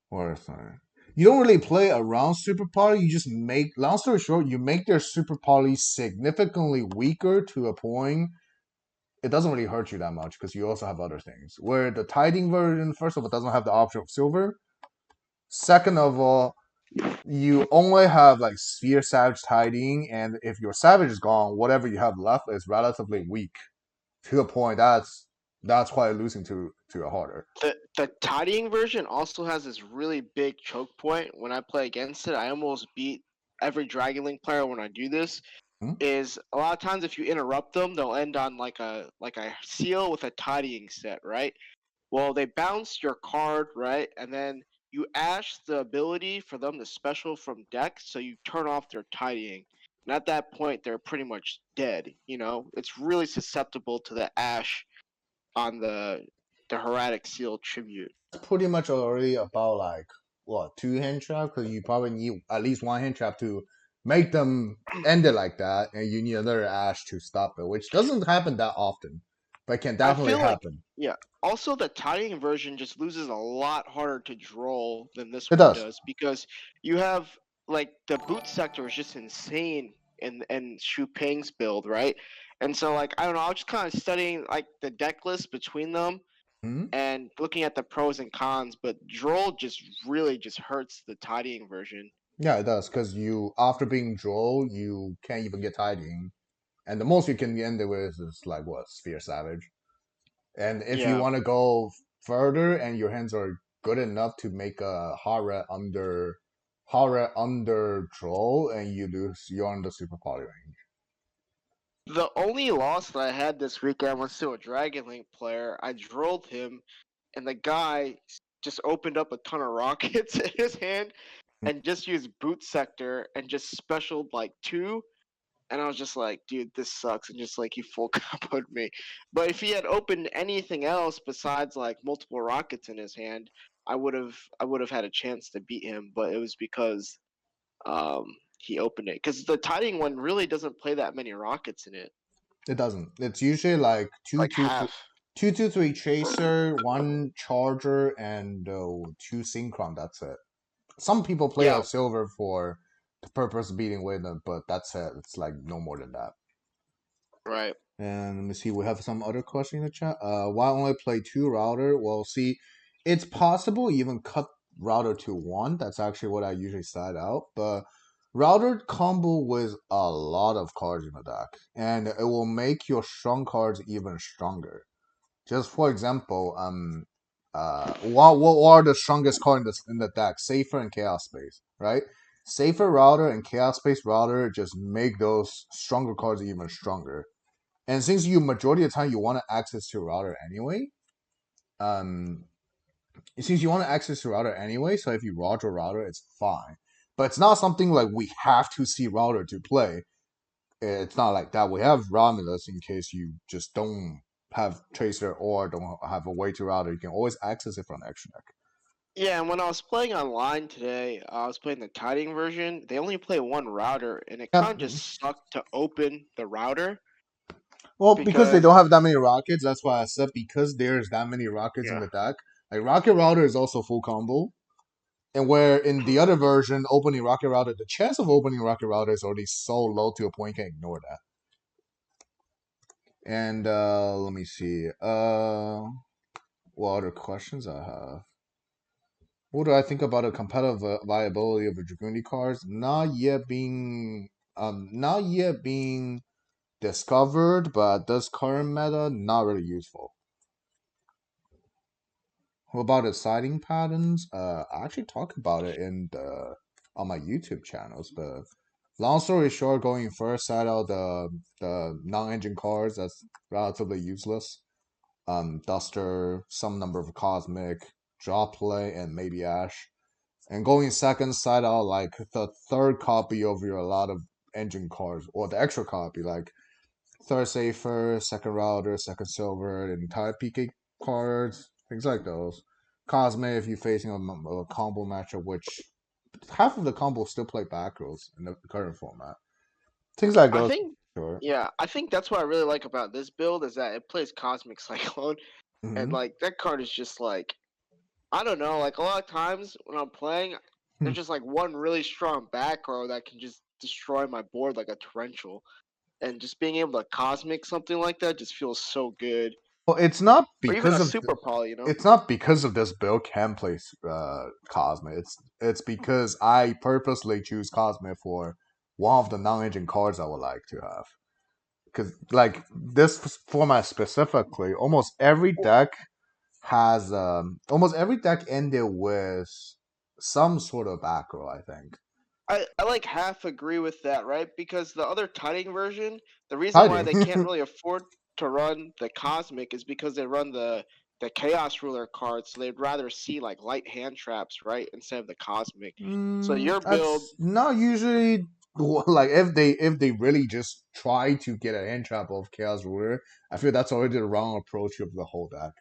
what is that? You don't really play around super poly. You just make. Long story short, you make their super poly significantly weaker to a point. It doesn't really hurt you that much because you also have other things. Where the tiding version, first of all, doesn't have the option of silver. Second of all, you only have like sphere savage tiding, and if your savage is gone, whatever you have left is relatively weak to a point that's why losing to a harder. The tidying version also has this really big choke point. When I play against it, I almost beat every Dragon Link player when I do this. Hmm? is a lot of times if you interrupt them, they'll end on like a seal with a tidying set, right? Well, they bounce your card, right? And then you ash the ability for them to special from deck, so you turn off their tidying. And at that point, they're pretty much dead. It's really susceptible to the ash on the Heradic Seal tribute. Pretty much already about like what, two hand trap, because you probably need at least one hand trap to make them end it like that, and you need another ash to stop it, which doesn't happen that often, but can I definitely feel like, happen. yeah. Also, the tidying version just loses a lot harder to draw than this It one does. does because you have like the boot sector is just insane in Shu Ping's build, right? And so like I don't know, I was just kind of studying like the deck list between them Hmm. and looking at the pros and cons, but Droll just really just hurts the tidying version. Yeah, it does, because you after being draw, you can't even get tidying, and the most you can end it with is like what, Sphere Savage. And if you Yeah. want to go further and your hands are good enough to make a hard under draw, and you lose, you're on the super poly range. The only loss that I had this weekend was to a DragonLink player. I drilled him, and the guy just opened up a ton of rockets in his hand and just used boot sector and just specialed like two. And I was just like, dude, this sucks. And just like he full comboed me. But if he had opened anything else besides like multiple rockets in his hand, I would have had a chance to beat him. But it was because um he opened it. Because the tiding one really doesn't play that many rockets in it. It doesn't. It's usually like Like half. two, two, three chaser, one charger, and two synchron. That's it. Some people play Yeah, a silver for the purpose of beating with them, but that's it. It's like no more than that. right. And let me see, we have some other question in the chat. Why only play two router? Well, see, it's possible you even cut router to one. That's actually what I usually side out. But router combo with a lot of cards in the deck, and it will make your strong cards even stronger. Just for example, what are the strongest cards in the deck? Safer and Chaos Space, right? Safer router and Chaos Space router just make those stronger cards even stronger. And since you majority of the time you want to access to router anyway, um, since you want to access to router anyway, so if you roger router, it's fine. But it's not something like we have to see router to play. It's not like that. We have Romulus in case you just don't have tracer or don't have a way to router. You can always access it from the extra deck. Yeah, and when I was playing online today, I was playing the tiding version. They only play one router, and it kind Yeah. of just sucked to open the router Well, because they because don't have that many rockets, that's why I said because there's that many rockets in yeah. the deck. Like rocket router is also full combo. And where in the other version, opening Rocket Router, the chance of opening Rocket Router is already so low to a point you can ignore that. And let me see. What other questions I have? What do I think about the competitive viability of the Dragoon cards? Not yet being discovered, but this current meta not really useful. What about the sighting patterns? I actually talk about it in the on my YouTube channels, but long story short, going first, side out the non-engine cards that's relatively useless. Duster, some number of cosmic, draw play, and maybe Ash. And going second, side out like the third copy of your a lot of engine cards, or the extra copy, like third safer, second router, second silver, the entire PK cards, things like those. Cosme, if you're facing a combo matchup, which half of the combo still play back rows in the current format. Things like I those. think Sure. yeah, I think that's what I really like about this build is that it plays Cosmic Cyclone, and Mm-hmm. like that card is just like I don't know, like a lot of times when I'm playing, there's just like one really strong back row that can just destroy my board like a torrential, and just being able to Cosmic something like that just feels so good, Well, it's not or even because a of Super Poly. it's not because of this build can play Cosme. It's because I purposely choose Cosme for one of the non-engine cards I would like to have. Because like this format specifically, almost every deck ended with some sort of back row, I think. I like half agree with that, right? Because the other tiding version, the reason why Hiding. they can't really afford to run the cosmic is because they run the chaos ruler card, so they'd rather see like light hand traps, right, instead of the cosmic. So your build, That's not usually like if they really just try to get a hand trap of Chaos Ruler. I feel that's already the wrong approach of the whole deck.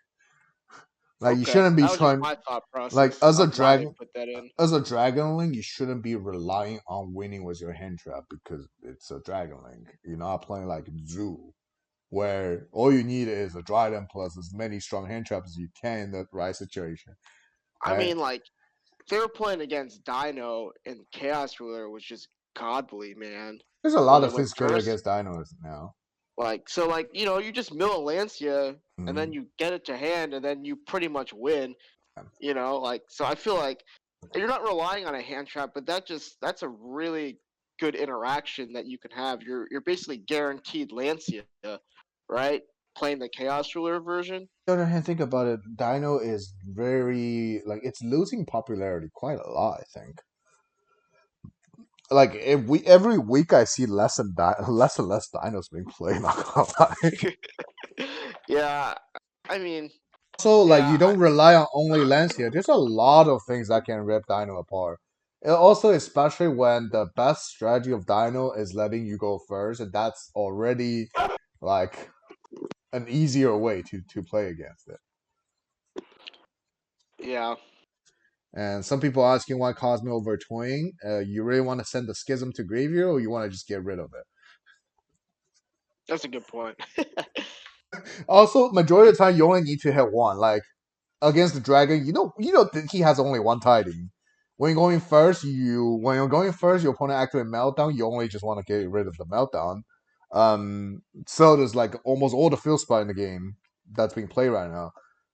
Like you okay, shouldn't be that was just trying my thought like process of why they put that in. as a Dragon Link, you shouldn't be relying on winning with your hand trap because it's a Dragon Link. You're not playing like Zoo, where all you need is a Dryden plus as many strong hand traps as you can in the right situation, I right? mean, like they were playing against Dino and Chaos Ruler, which is godly, man. There's a When lot they of went things good first, against Dinos now. like so, like you just mill a Lancia and then Mm. you get it to hand, and then you pretty much win. Like so, I feel like you're not relying on a hand trap, but that's a really good interaction that you can have. You're basically guaranteed Lancia, right? Playing the Chaos Ruler version. The other hand, think about it. Dino is very like it's losing popularity quite a lot. I think. Like if we every week I see less and less Dinos being played. Not gonna lie. Yeah, I mean, Also, like yeah, you don't rely on only Lancia. There's a lot of things that can rip Dino apart. And also, especially when the best strategy of Dino is letting you go first, and that's already like an easier way to play against it. yeah, And some people asking why Cosmo over Twing. You really want to send the Schism to Graveyard, or you want to just get rid of it? that's a good point. Also, majority of the time, you only need to hit one. Like against the dragon, he has only one tiding. When you're going first, your opponent activate meltdown. You only just want to get rid of the meltdown. So there's like almost all the field spot in the game that's being played right now.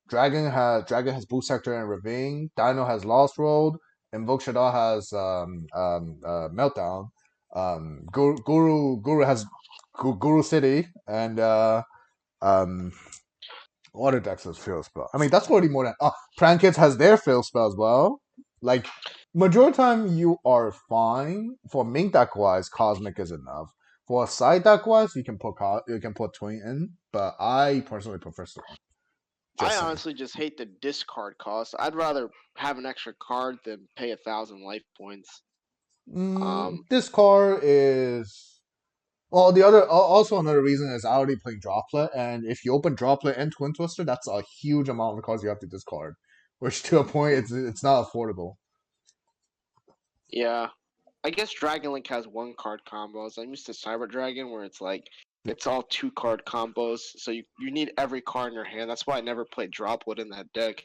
Dragon has Boost Sector and Ravine. Dino has Lost Road. Invoke Shadow has Meltdown. Guru has Guru City, and um, what are Dexter's field spell? I mean, that's already more than. Prankits has their field spell as well. Like, majority of the time, you are fine. For main deck wise, Cosmic is enough. For side deck wise, you can put Twin in, but I personally prefer Storm. I Just saying. honestly just hate the discard cost. I'd rather have an extra card than pay 1,000 life points. This card is well. The other also another reason is I already playing Droplet, and if you open Droplet and Twin Twister, that's a huge amount of cards you have to discard, which to a point it's not affordable. Yeah, I guess DragonLink has one card combos. I'm used to Cyber Dragon where it's like it's all two card combos, so you need every card in your hand. That's why I never played Droplet in that deck.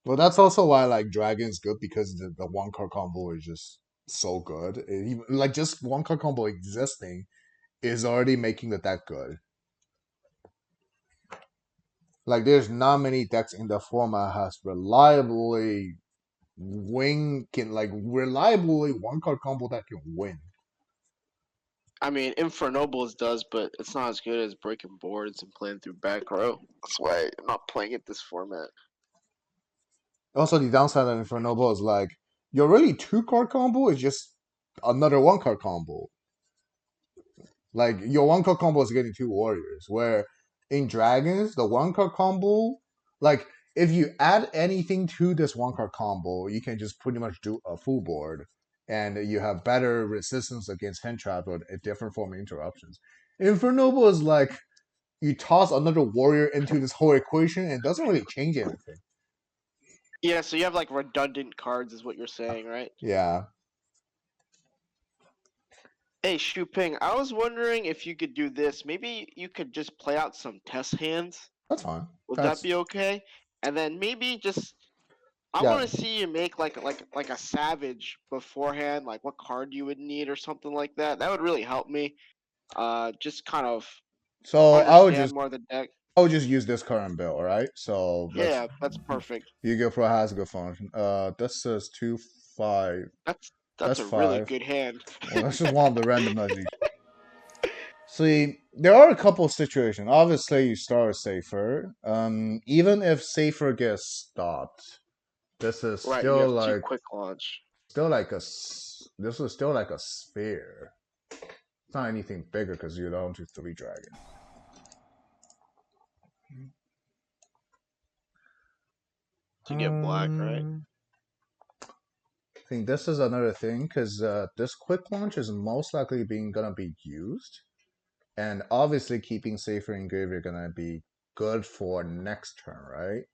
Well, that's also why like Dragon is good because the one card combo is just so good. Even, like just one card combo existing is already making the deck good. Like there's not many decks in the format has reliably one card combo that can win. I mean, Infernobles does, but it's not as good as breaking boards and playing through back row. That's why I'm not playing it this format. Also, the downside of Infernoble is like your really two card combo is just another one card combo. Like your one card combo is getting two warriors. Where in Dragons, the one card combo, like if you add anything to this one card combo, you can just pretty much do a full board, and you have better resistance against hand trap or a different form of interruptions. Infernoble is like you toss another warrior into this whole equation, and it doesn't really change anything. Yeah, so you have like redundant cards, is what you're saying, right? Yeah, Hey, Ping, I was wondering if you could do this. Maybe you could just play out some test hands. that's fine. Would that That's be okay? And then maybe just I yeah. want to see you make like a savage beforehand, like what card you would need or something like that. That would really help me. Just kind of So understand more of the deck. I would just use this current bill, all right? So let's Yeah, that's perfect. Yu-Gi-Oh! Pro has a good function. This is 2 5. That's That's a really 5. good hand. Well, that's just one of the random nudges. See, there are a couple of situations. Obviously, you start with safer. Even if safer gets stopped, this is Right, you still have two like quick launch. Still like this is still like a sphere. It's not anything bigger because you're down to three dragons. To get black, right? I think this is another thing because this quick launch is most likely being gonna be used, and obviously keeping safer in grave are gonna be good for next turn, right?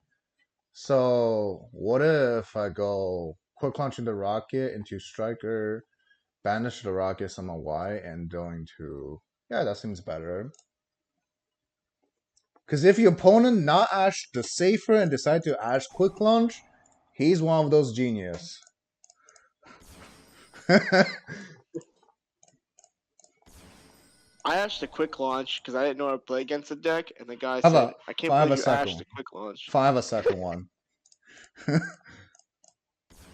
So what if I go quick launching the rocket into striker, banish the rocket, summon Y, and going to yeah, that seems better. Because if your opponent not ash the safer and decide to ash quick launch, he's one of those genius. I ashed a quick launch because I didn't know how to play against the deck, and the guy Have said, a "I can't have believe a you ashed second. a quick launch." Have a second one.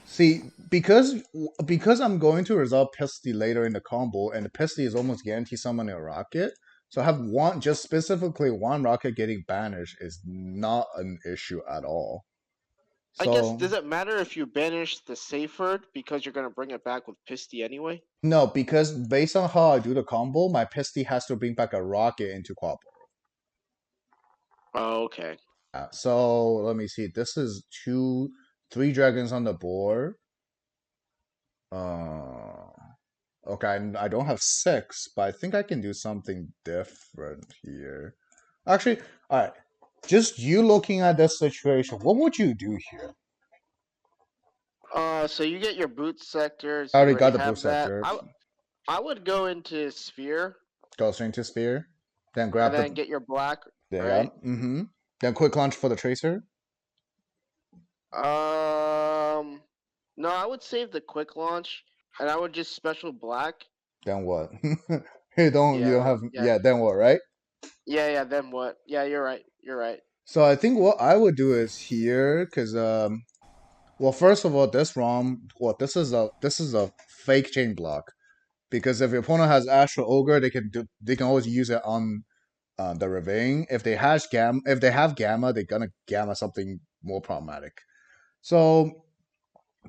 See, because I'm going to resolve Pisty later in the combo, and the Pisty is almost guaranteed summoning a rocket. So I have one, just specifically one rocket getting banished is not an issue at all. I guess So does it matter if you banish the Saferd because you're gonna bring it back with Pisty anyway? no, because based on how I do the combo, my Pisty has to bring back a rocket into Quapo. Oh, okay. So let me see. This is three dragons on the board. Uh, okay, I don't have six, but I think I can do something different here. Actually, all right. Just you looking at this situation, what would you do here? So you get your boot sector, I so you already already got the boost have that. sector. I would go into Sphere Go straight to spear. Then and grab then the get your black, yeah. right? Mm-hmm. Then quick launch for the tracer. Um, no, I would save the quick launch, and I would just special black. Then what? You don't Yeah, have yeah, yeah. Then what? Right. yeah, yeah. Then what? Yeah, you're right. You're right. So I think what I would do is here because well first of all this ROM well this is a fake chain block because if your opponent has Astral Ogre they can always use it on the Ravine. If they have Gamma they're gonna Gamma something more problematic. So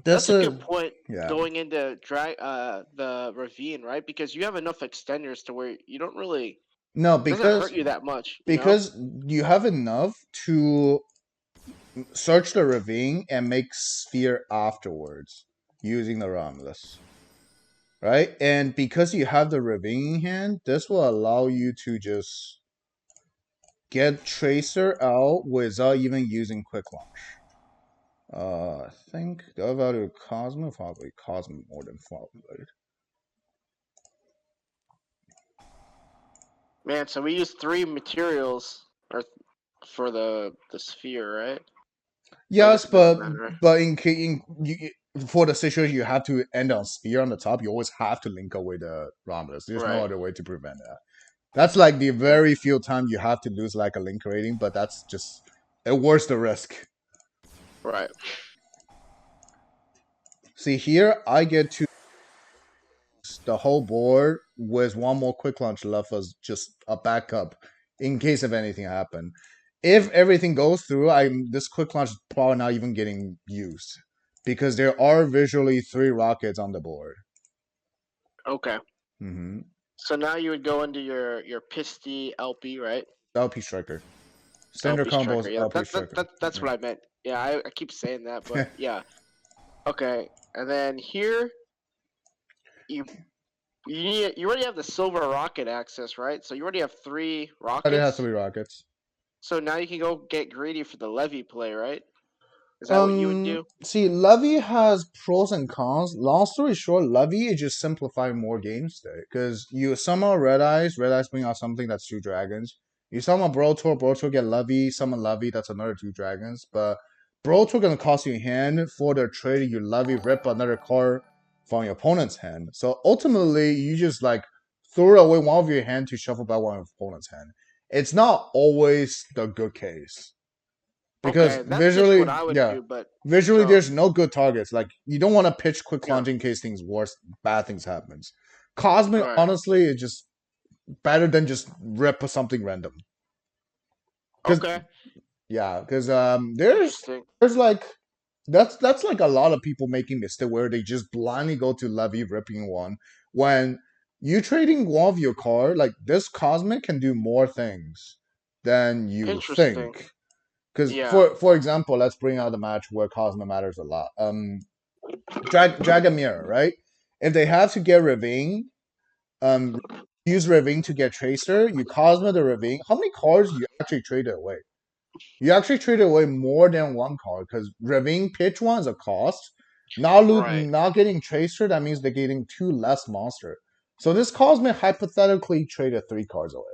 this That's a is good point yeah going into the ravine, right? Because you have enough extenders to where you don't really no doesn't hurt you that much, you know? because you have enough to search the ravine and make sphere afterwards using the Romulus. Right? And because you have the ravine in hand, this will allow you to just get Tracer out without even using Quick Launch. I think the other value of Cosmo, probably Cosmo more than Farblade. Man, so we use three materials or for the sphere, right? I Yes, guess it doesn't matter. but for the situation you have to end on Spear on the top, you always have to link up with the Romulus. There's no Right. other way to prevent that. That's like the Yeah. very few time you have to lose like a link rating, but that's just it worth the risk. Right. See here, I get to the whole board with one more quick launch left as just a backup in case if anything happened. If everything goes through, I'm this quick launch is probably not even getting used because there are visually three rockets on the board. Okay. Mm-hmm. So now you would go into your Pisty LP, right? LP striker, standard LP striker. combos, Yeah, LP striker. that's Yeah. what I meant. Yeah, I keep saying that, but yeah. Okay. And then here you you already have the silver rocket access, right? So you already have three It has rockets. three rockets. So now you can go get greedy for the levy play, right? Is that what you would do? See, Levy has pros and cons. Long story short, Levy is just simplifying more games there. Because you summon Red Eyes bring out something that's two dragons. You summon Bro Tour get Levy, summon Levy, that's another two dragons. But Bro Tour gonna cost you a hand for the trade you Levy, rip another card from your opponent's hand. So ultimately, you just like throw away one of your hand to shuffle back one of your opponent's hand. It's not always the good case because Okay, that's just what I would yeah, do, but visually so there's no good targets. Like you don't want to pitch quick yeah, launch in case things worse, bad things happens. Cosmic, right. honestly, is just better than just rip something random. Because Okay, yeah, because there's interesting. there's like That's like a lot of people making mistake where they just blindly go to levy ripping one when you trading one of your card, like this cosmic can do more things than you Interesting. think. Because Yeah. for example, let's bring out the match where Cosmo matters a lot. Dragon Mirror, right? If they have to get Ravine, um, use Ravine to get Tracer, you Cosmo the Ravine. How many cards you actually traded away? You actually traded away more than one card because Ravine pitch one is a cost. Right. Not getting Tracer, that means they're getting two less monster. So this Cosmic hypothetically traded three cards away.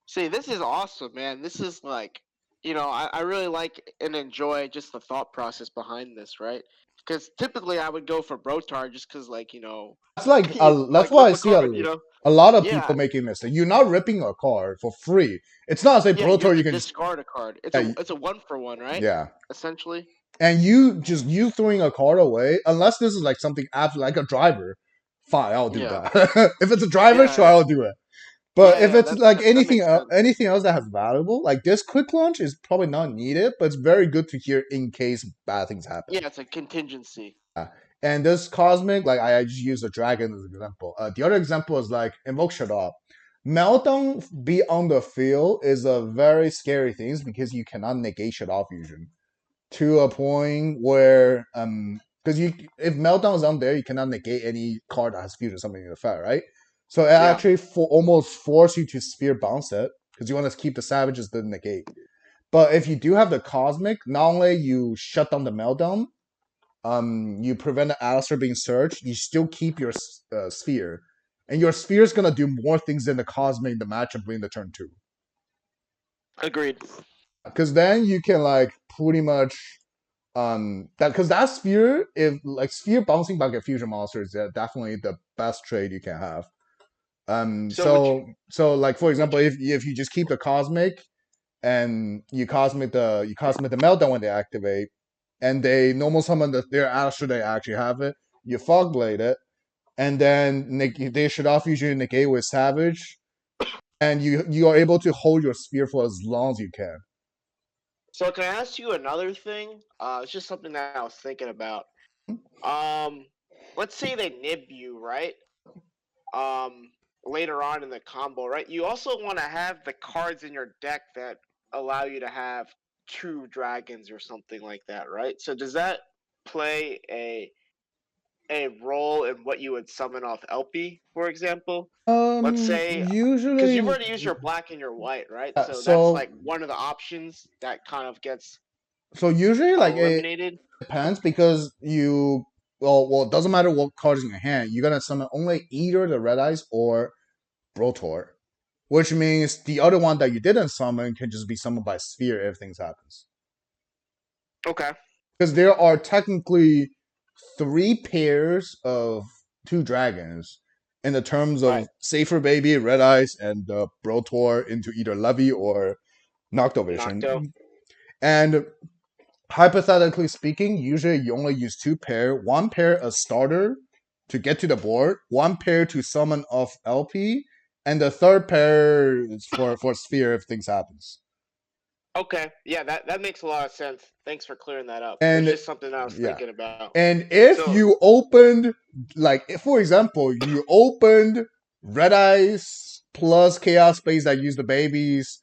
See, this is awesome, man. This is like, I really like and enjoy just the thought process behind this, right? Because typically I would go for Brotar just because, like, That's like why flip I a see card, a lot of yeah, people making mistakes. You're not ripping a card for free. It's not say yeah, you have Brotor to you can just discard a card. It's a yeah, it's a one for one, right? yeah. Essentially. And you throwing a card away, unless this is like something absolute like a driver, fine, I'll do Yeah. that. If it's a driver, sure, Yeah. I'll do it. But Yeah. if Yeah. it's like That makes sense. anything else that has valuable, like this quick launch is probably not needed, but it's very good to hear in case bad things happen. Yeah, it's a contingency. Yeah. And this cosmic, like I just use a dragon as an example. The other example is like invoke Shadab. Meltdown be on the field is a very scary thing because you cannot negate Shadab fusion to a point where because you if meltdown is on there you cannot negate any card that has fusion something in effect, right? So it Yeah. actually almost force you to sphere bounce it because you want to keep the savages to negate. But if you do have the cosmic, not only you shut down the meltdown, you prevent the Alistair being searched, you still keep your sphere, and your sphere is gonna do more things than the cosmic in the matchup in the turn two. Agreed. Because then you can like pretty much that because that sphere if like sphere bouncing back at fusion monsters is definitely the best trade you can have. So would you? So like for Would example, if you just keep the cosmic and you cosmic the meltdown when they activate, and they normal summon their astro they actually have it, you fog blade it, and then they should off usually negate with savage, and you are able to hold your sphere for as long as you can. So can I ask you another thing? It's just something that I was thinking about. Um, let's say they nib you, right? Um, Later on in the combo, right? You also want to have the cards in your deck that allow you to have two dragons or something like that, right? So does that play a role in what you would summon off LP, for example? Let's say because you've Usually, already used your black and your white, right? yeah, So that's like one of the options that kind of gets so usually like it eliminated. depends because it doesn't matter what cards in your hand. You're gonna summon only either the Red Eyes or Brotor, which means the other one that you didn't summon can just be summoned by Sphere if things happens. Okay. Because there are technically three pairs of two dragons in the terms Right. of Safer Baby, Red Eyes, and Brotor into either Levy or Nocto. Noctovision. And hypothetically speaking, usually you only use two pair. One pair a starter to get to the board, one pair to summon off LP, and the third pair is for Sphere if things happens. Okay. Yeah, that makes a lot of sense. Thanks for clearing that up. It was And just something I was yeah, thinking about. and if So you opened like if, for example, you opened Red Eyes plus Chaos Space that use the babies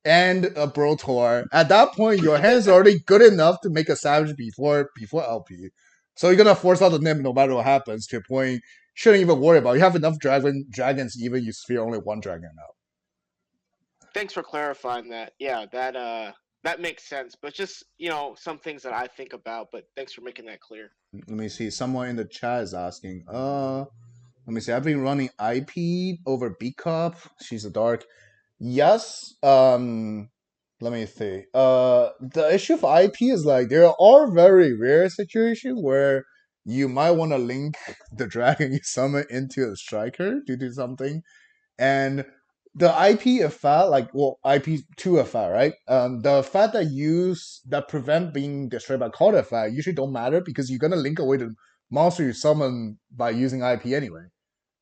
and a Brotor. At that point, your hand's already good enough to make a Savage before LP. So you're gonna force out the Nim no matter what happens. To a point, you shouldn't even worry about it. You have enough dragons, even you sphere only one dragon now. thanks for clarifying that. Yeah, that makes sense. But just some things that I think about. But thanks for making that clear. Let me see. Someone in the chat is asking. Let me see. I've been running IP over B Cup. She's a dark. Yes. Let me see. The issue of IP is like there are very rare situations where you might want to link the dragon you summon into a striker to do something, and the IP effect, like IP2 effect, right? The effect that prevent being destroyed by card effect usually don't matter because you're gonna link away the monster you summon by using IP anyway.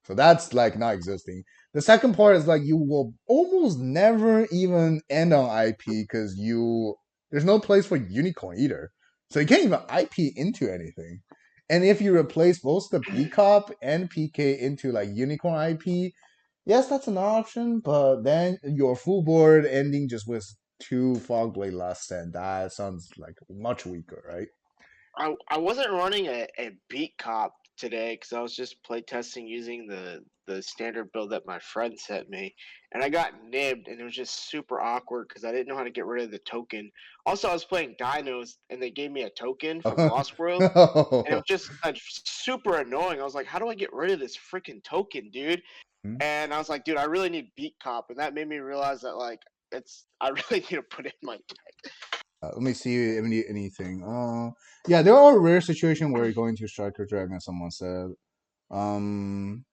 So that's like not existing. The second part is like you will almost never even end on IP because you there's no place for unicorn either. So you can't even IP into anything. And if you replace both the B cop and PK into like unicorn IP, yes, that's an option, but then your full board ending just with two Fogblade less, and that sounds like much weaker, right? I wasn't running a beat cop today because I was just playtesting using the standard build that my friend sent me, and I got nibbed, and it was just super awkward because I didn't know how to get rid of the token. Also, I was playing Dinos, and they gave me a token from Lost World, and it was just super annoying. I was like, how do I get rid of this freaking token, dude? And I was like, dude, I really need beat cop, and that made me realize that like I really need to put in my deck. Let me see anything. Yeah, there are rare situations where you're going to Striker Dragon, someone said. Um,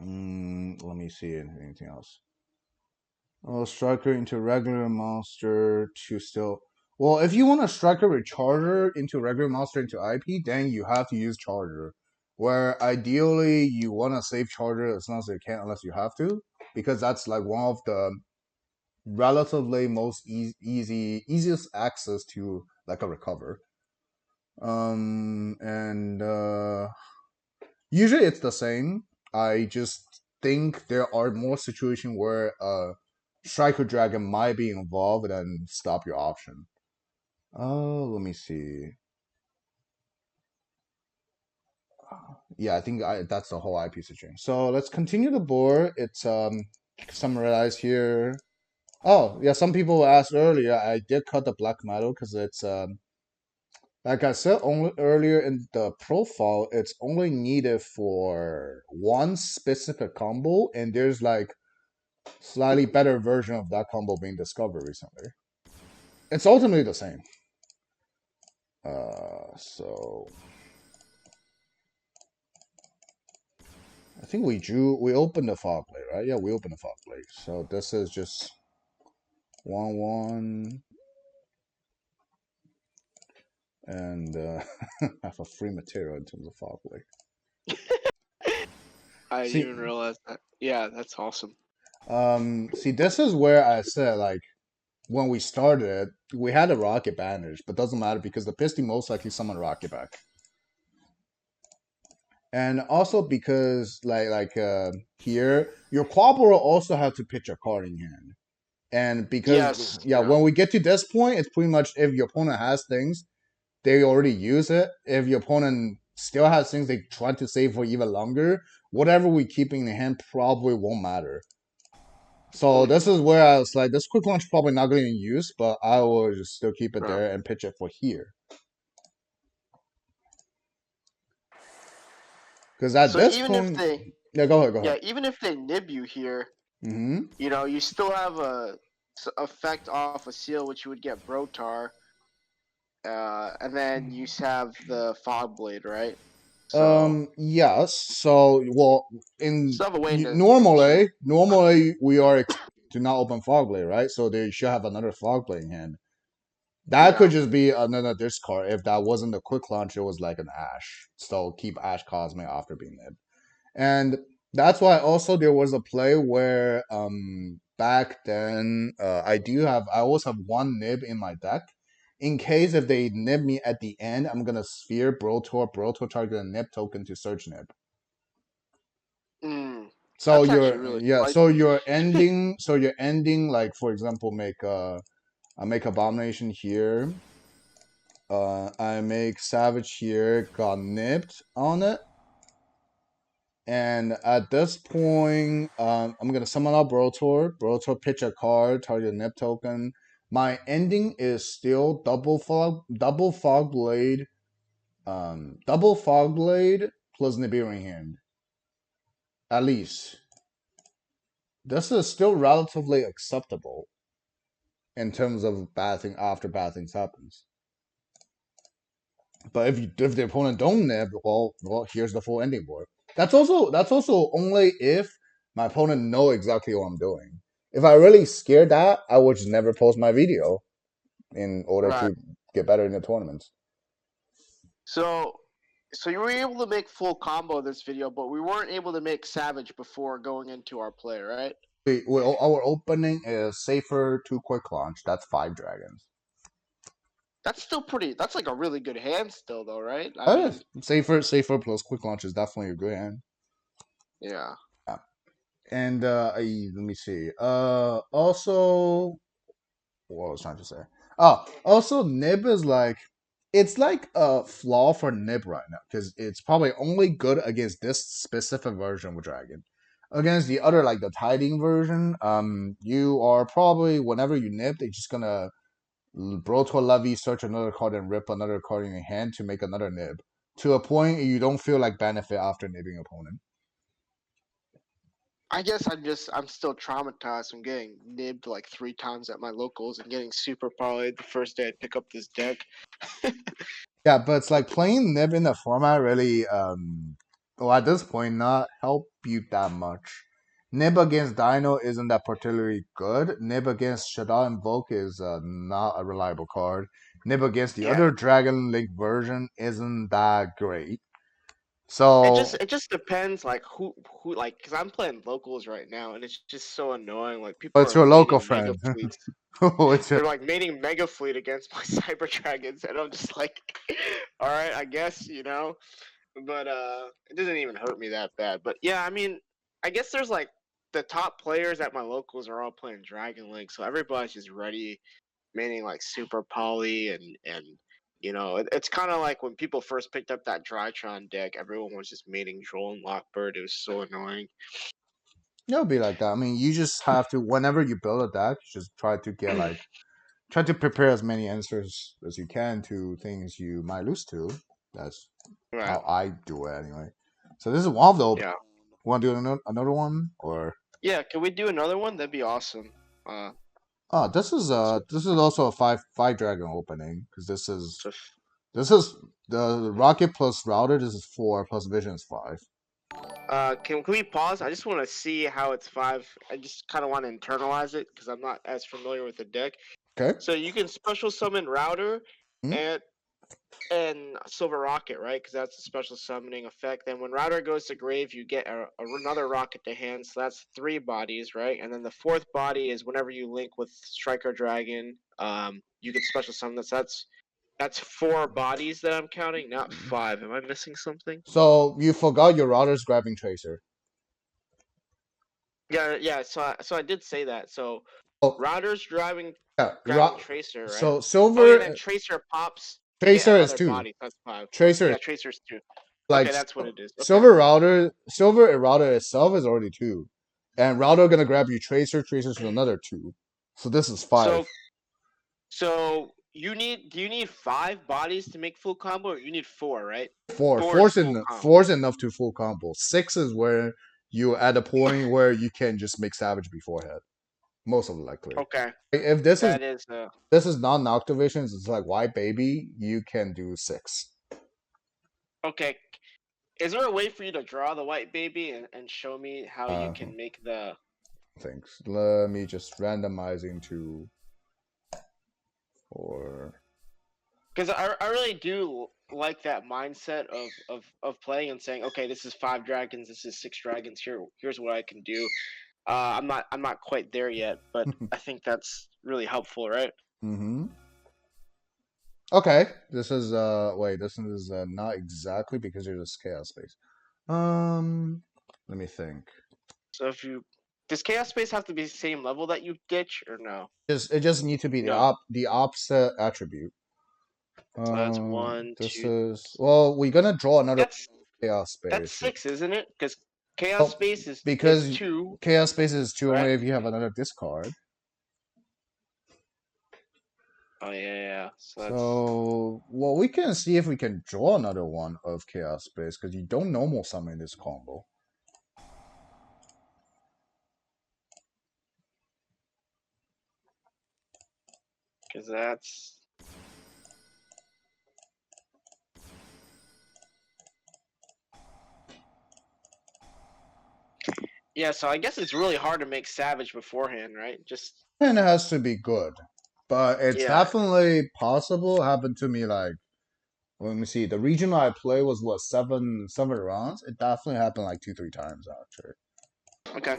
let me see anything else. Oh, Striker into regular monster to still. Well, if you want to Striker with Charger into regular monster into IP, then you have to use Charger. Where ideally you want to save Charger as long as you can, unless you have to, because that's like one of the relatively most easiest access to like a recover. And usually it's the same. I just think there are more situations where Striker Dragon might be involved and stop your option. Oh, let me see. Yeah, I think that's the whole IP situation. So let's continue the board. It's summarized here. Oh, yeah, some people asked earlier. I did cut the black metal because it's like I said only earlier in the profile, it's only needed for one specific combo, and there's like slightly better version of that combo being discovered recently. It's ultimately the same. So I think we opened the fog blade, right? Yeah, we opened the fog blade. So this is just 1-1, and have a free material in terms of fog blade. I didn't See, even realize that. Yeah, that's awesome. see, this is where I said like when we started, we had a rocket banners, but doesn't matter because the Pisty most likely summon rocket back. And also because here, your Quabble also have to pitch a card in hand. And because Yes, yeah, yeah. when we get to this point, it's pretty much if your opponent has things, they already use it. If your opponent still has things they try to save for even longer, whatever we keep in the hand probably won't matter. So this Mm-hmm. is where I was like, this quick launch probably not going to use, but I will just still keep it Yeah. there and pitch it for here. Because at So this even if point, they, yeah, go ahead, go ahead. yeah, even if they nib you here, Mm-hmm. you still have a effect off a seal, which you would get Brotar, and then you have the fog blade, right? So Yes. So, well, in still have a way to finish it. normally we are to not open Fogblade, right? So they should have another Fogblade in hand. That Yeah. could just be another discard. If that wasn't a quick launch, it was like an Ash. So keep Ash Cosmic after being it. And that's why also there was a play where back then I always have one nib in my deck. In case if they nib me at the end, I'm gonna sphere Brotor target a nib token to search nib. Mm, So that's actually you're really yeah, spicy. so you're ending like for example I make abomination here. I make savage here, got nipped on it. And at this point, I'm gonna summon out Brotor. Brotor pitch a card, target a nip token. My ending is still double fog blade, double fog blade plus Nibiru hand. At least this is still relatively acceptable in terms of bad thing after bad things happens. But if the opponent don't nib, well, here's the full ending board. That's also only if my opponent know exactly what I'm doing. If I really scared that, I would just never post my video in order Right. to get better in the tournaments. So, so you were able to make full combo this video, but we weren't able to make Savage before going into our play, right? Our opening is safer to quick launch. That's 5 dragons. That's still pretty. That's like a really good hand, still though, right? I Oh, mean, yeah. Safer plus quick launch is definitely a good hand. yeah. Yeah. And let me see. Also, what I was trying to say. Oh, also Nib is like it's like a flaw for Nib right now because it's probably only good against this specific version of Dragon. Against the other like the Tiding version, you are probably whenever you nib, they're just gonna brawl to a levy, search another card, and rip another card in your hand to make another nib. To a point you don't feel like benefit after nibbing opponent. I guess I'm still traumatized from getting nibbed like 3 times at my locals and getting super parlayed the first day I pick up this deck. Yeah, but it's like playing Nib in the format really, well, at this point, not help you that much. Nib against Dino isn't that particularly good. Nib against Shadow Invoke is not a reliable card. Nib against the Yeah. other Dragon Link version isn't that great. It So, just depends like who like because I'm playing locals right now and it's just so annoying. Like people what's are your local mating mega friend? fleets. What's your, They're like mating mega fleet against my cyber dragons and I'm just like, all right, I guess but it doesn't even hurt me that bad. But yeah, I mean, I guess there's like the top players at my locals are all playing Dragon Link, so everybody's just ready, meaning like super poly and it's kind of like when people first picked up that Drytron deck, everyone was just mating Droll and Lockbird. It was so annoying. it'll be like that. I mean, you just have to, whenever you build a deck, just try to get like try to prepare as many answers as you can to things you might lose to. That's Right. how I do it anyway. So this is one of the open. Yeah. Want to do another one or? Yeah. Can we do another one? That'd be awesome. Oh, So, this is also a five dragon opening because so this is the rocket plus router. This is 4 plus vision is 5. can we pause? I just want to see how it's 5. I just kind of want to internalize it because I'm not as familiar with the deck. Okay. So you can special summon Router Hmm? and Silver Rocket, right? Because that's a special summoning effect. Then when Router goes to grave, you get another Rocket to hand. So that's 3 bodies, right? And then the 4th body is whenever you link with Striker Dragon, you get special summon this. That's 4 bodies that I'm counting, not 5. Am I missing something? So you forgot your router's grabbing tracer. Yeah, yeah. So I did say that. So Oh Router's yeah, grabbing Tracer, right? so Oh yeah, then silver Tracer pops to get tracer is another 2. body. That's 5. Tracer is Yeah, Tracer's 2. like Okay, that's what it is. Okay. silver and router itself is already 2, and router gonna grab you tracer's another 2, so this is 5. So so do you need 5 bodies to make full combo, or you need 4, right? 4 4 is full combo. four's enough to full combo. 6 is where you at a point where you can just make savage beforehand, most of the likely. Okay, If that is this is non activations, it's like white baby, you can do 6. okay. Is there a way for you to draw the white baby and show me how you uh can make the? things, let me just randomize into or Because I really do like that mindset of playing and saying, okay, this is 5 dragons, this is 6 dragons. Here's what I can do. I'm not quite there yet, but I think that's really helpful, right? mm-hmm. Okay, this is wait, this is not exactly because there's a chaos space. Let me think. So if you does chaos space have to be the same level that you ditch or no? Just it just need to be No. the opposite attribute. So that's one, This two. is well, we're gonna draw another That's chaos that's space. 6, isn't it? Because chaos Oh, space is because 2, chaos space is 2 right? only if you have another discard. Oh yeah, yeah. So that's So well, we can see if we can draw another one of chaos space because you don't normal summon this combo. because that's yeah. So I guess it's really hard to make savage beforehand, right? Just And it has to be good, but it's yeah. definitely possible. Happened to me like let me see. The regional I play was what 7 rounds. It definitely happened like 2 3 times actually. Okay.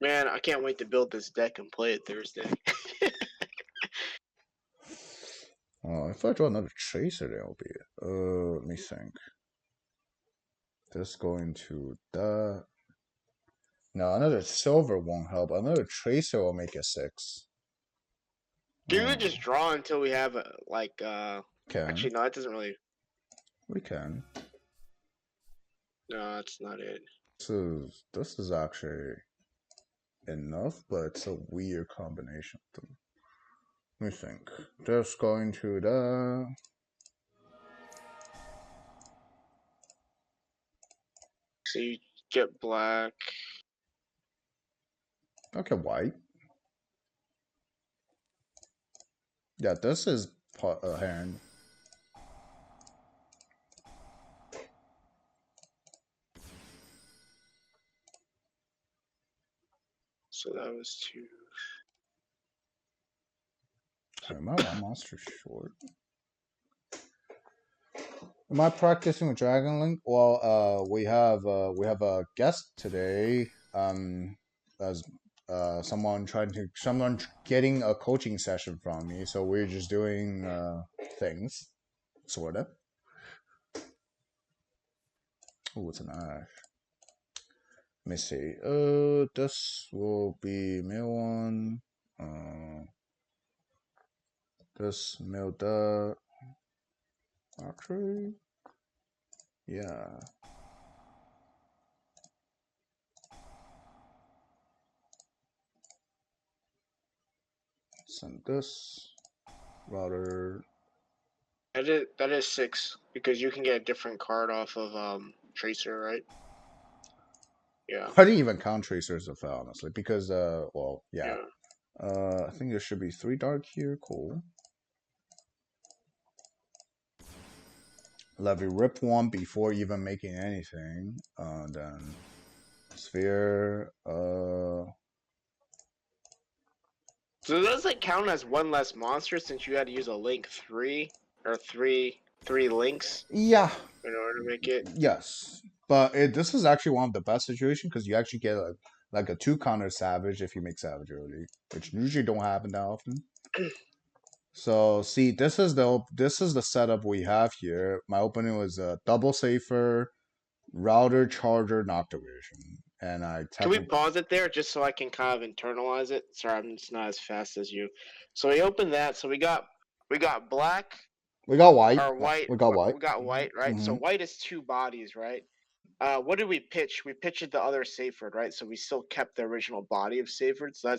Man, I can't wait to build this deck and play it Thursday. Oh, if I draw another tracer, that'll be it. Let me think. This going to that. No, another silver won't help. Another tracer will make it 6. Can we just draw until we have like Can. actually no, that doesn't really We can. no, that's not it. This is actually enough, but it's a weird combination of them. Let me think. Just going to the. So you get black. Okay, white. Yeah, this is a hand. So that was two. Am I one monster short? Am I practicing with DragonLink? Well, we have a guest today. As someone getting a coaching session from me, so we're just doing things, sorta. Oh, it's an ash. Let me see. This will be male one. This male that. Actually, yeah. Send this router. That is 6 because you can get a different card off of Tracer, right? Yeah. I didn't even count tracers of honestly because well yeah. Yeah. I think there should be 3 dark here. Cool. Levy rip one before even making anything. Then sphere. So does it count as one less monster since you had to use a link 3 or three links Yeah. in order to make it? Yes. But this is actually one of the best situations because you actually get like a 2 counter savage if you make savage early, which usually don't happen that often. So see, this is the setup we have here. My opening was a double safer, router, charger, Noctivision, and I Can we technically pause it there just so I can kind of internalize it? Sorry, I'm just not as fast as you. So we opened that. So we got black we got white. or white. We got white. We got white, right? So Mm-hmm. white is 2 bodies, right? What did we pitch? We pitched the other Saferd, right? So we still kept the original body of Saferd. So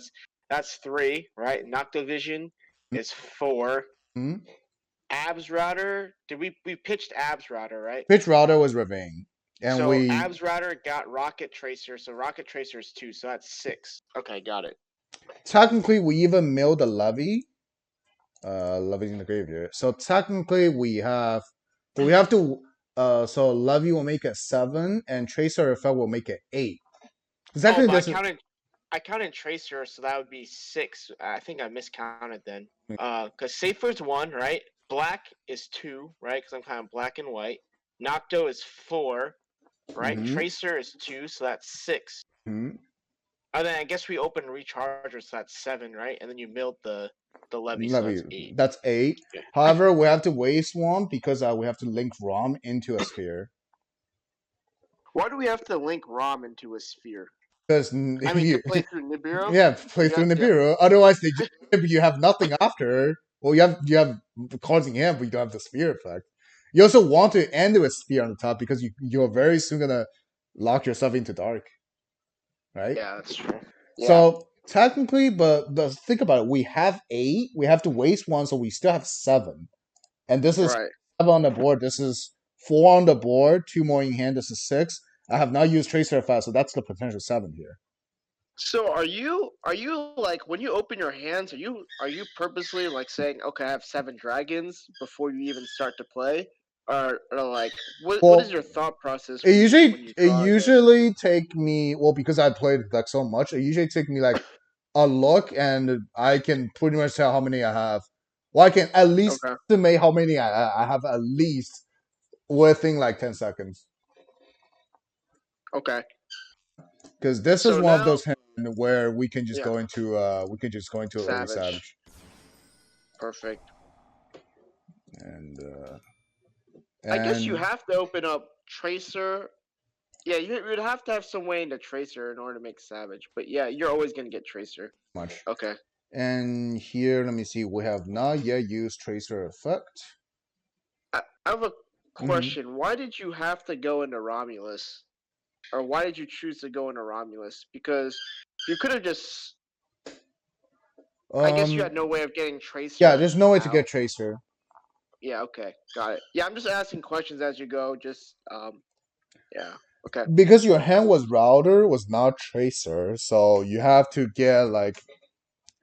that's 3, right? Noctivision is 4. Mm-hmm. Abs router. Did we pitched abs router, right? Pitch router was Ravine, and So we abs router got Rokket Tracer. So Rokket Tracer is 2. So that's 6. Okay, got it. technically we even milled a levy. Levy's in the graveyard. So technically we have to. So levy will make it 7, and tracer effect will make it 8. Oh, Exactly. but I This is counted I counted Tracer, so that would be 6. I think I miscounted then. Because Saferd's 1, right? Black is 2, right? Because I'm kind of black and white. Nocto is 4, right? mm-hmm, Tracer is 2, so that's 6. mm-hmm. And then I guess we opened Recharger, so that's 7, right? And then you milled the Levy, so Levy. that's 8. That's 8. Yeah. However, we have to waste one because we have to link ROM into a sphere. Why do we have to link ROM into a sphere? Because I mean, to play through Nibiru? yeah, play You through have to. Nibiru. Otherwise, they just you have nothing after. Well, you have causing him, but you don't have the sphere effect. You also want to end with sphere on the top because you're very soon gonna lock yourself into dark, right? Yeah, that's true. Yeah, So technically, but think about it. We have 8. We have to waste one, so we still have 7. And this is right. 7 on the board. This is 4 on the board. 2 more in hand. This is 6. I have not used Tracer Fast, so that's the potential 7 here. So are you like when you open your hands, are you purposely like saying, okay, I have 7 dragons before you even start to play? Or like what is Well, your thought process it usually when you it draw, I guess? usually take me because I played like so much. It usually take me like a look, and I can pretty much tell how many I have. Well, I can at least Okay. estimate how many I have at least within like 10 seconds. Okay. Because this is So one of now those hands. where we can just Yeah, go into early Savage. Savage. Perfect. And I guess you and have to open up Tracer. Yeah, you would have to have some way into Tracer in order to make Savage. But yeah, you're always gonna get Tracer. much. Okay. And here, let me see, we have not yet used tracer effect. I have a Hmm. question. Why did you have to go into Romulus? Or why did you choose to go into Romulus? Because you could have just. I guess you Um, had no way of getting yeah, Tracer there's no way to out. get tracer Yeah, okay. Got it. Yeah, I'm just asking questions as you go. Just, yeah. Okay. because your hand was router was not tracer, so you have to get like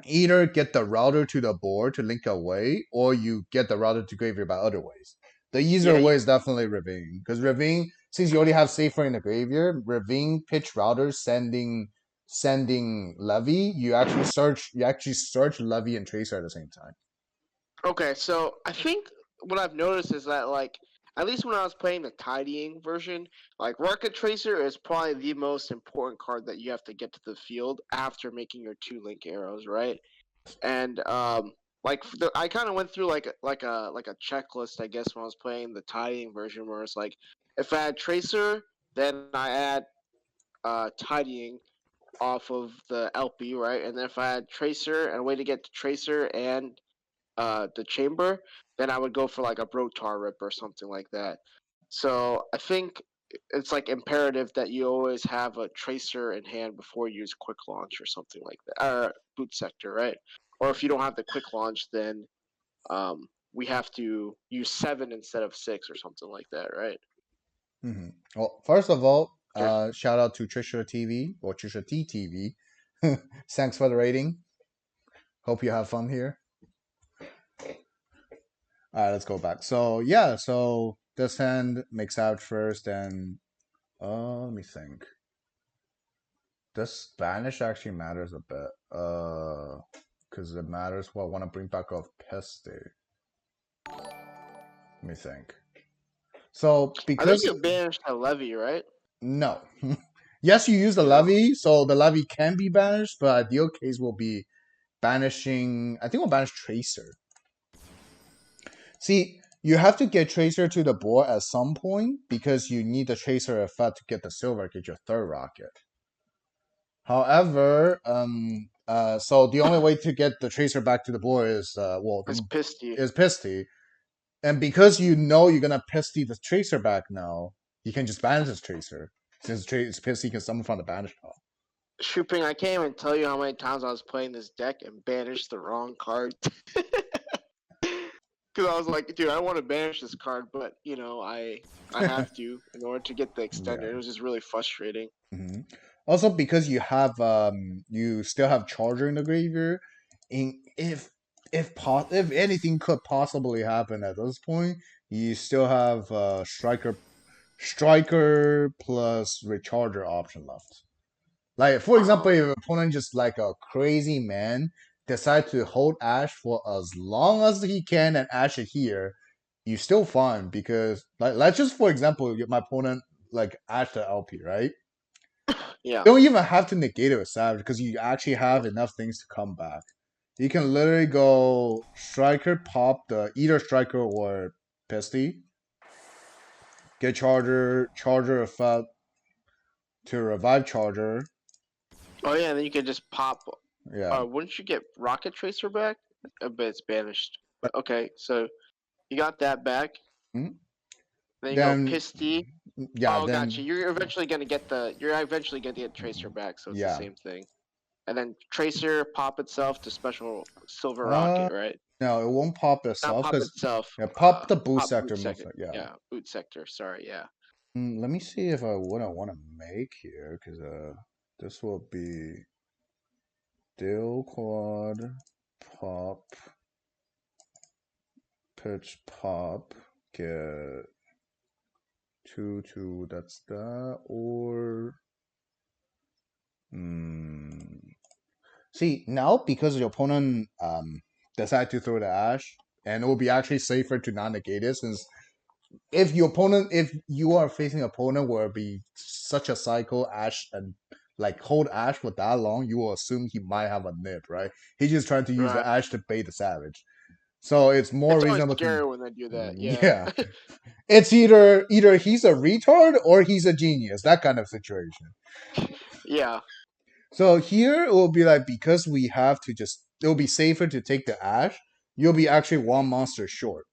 either get the router to the board to link away, or you get the router to graveyard by other ways. The easier Yeah, way is definitely Ravine, because Ravine, since you already have Safer in the graveyard, Ravine pitch router sending Levy, you actually search Levy and Tracer at the same time. okay, so I think what I've noticed is that, like, at least when I was playing the tidying version, like, Rocket Tracer is probably the most important card that you have to get to the field after making your two link arrows, right? And like I kind of went through like a checklist, I guess, when I was playing the tidying version, where it's like if I had Tracer, then I add tidying off of the LP, right? And then if I had Tracer and a way to get to Tracer and the chamber, then I would go for like a Brotar Rip or something like that. So I think it's like imperative that you always have a Tracer in hand before you use Quick Launch or something like that, or Boot Sector, right? Or if you don't have the Quick Launch, then we have to use 7 instead of 6 or something like that, right? Well, first of all, Okay. shout out to Trisha TV or Trisha TTV. Thanks for the rating. Hope you have fun here. All right, let's go back. So yeah, so this hand makes out first, and let me think. This Spanish actually matters a bit. Because it matters what I want to bring back of Peste. Let me think. So I think because you banished a Levy, right? no, yes, you use the No. levy, so the levy can be banished, but ideal case will be banishing. I think we'll banish Tracer. See, you have to get Tracer to the board at some point because you need the Tracer effect to get the silver, get your third rocket. However, so the only way to get the Tracer back to the board is It's Pisty. is Pisty, and because you know you're gonna Pisty the Tracer back now, you can just banish this Tracer since it's Pisty can summon from the banish pile. Shooping, I can't even tell you how many times I was playing this deck and banished the wrong card. Because I was like, dude, I want to banish this card, but I have to in order to get the extender. Yeah. It was just really frustrating. Hmm. Also, because you still have Charger in the graveyard, in if anything could possibly happen at this point, you still have Striker plus Recharger option left. Like for example, Um, if an opponent just like a crazy man decide to hold Ash for as long as he can and Ash it here, you still fine because like let's just for example, my opponent like Ash the LP, right? yeah. You don't even have to negate it with Savage because you actually have enough things to come back. You can literally go Striker, pop the either Striker or Pisty, get Charger effect to revive Charger. Oh yeah, and then you could just pop. Yeah. Wouldn't you get Rocket Tracer back? But it's banished. But okay, so you got that back. Mhm. Then you go Then Pisty. yeah, Oh, gotcha. then You're eventually gonna get the. You're eventually gonna get Tracer back, so it's the yeah. same thing. And then Tracer pop itself to special Silver Uh Rocket, right? no, it won't pop Not itself pop because itself. yeah, pop the boost Pop sector boot sector. motherfucker. Yeah. Yeah, boot sector. Sorry. Yeah. Let me see if I what I want to make here because this will be Dill quad pop pitch pop get two that's that or hmm. See now because your opponent decide to throw the ash and it will be actually safer to not negate it since if you are facing an opponent where it be such a cycle ash and like hold Ash for that long, you will assume he might have a nip, right? He's just trying to use the Right. Ash to bait the Savage. So it's more It's always reasonable to scary when they do that. Yeah. yeah. It's either he's a retard or he's a genius, that kind of situation. Yeah. So here it will be like because we have to just it'll be safer to take the Ash. You'll be actually one monster short.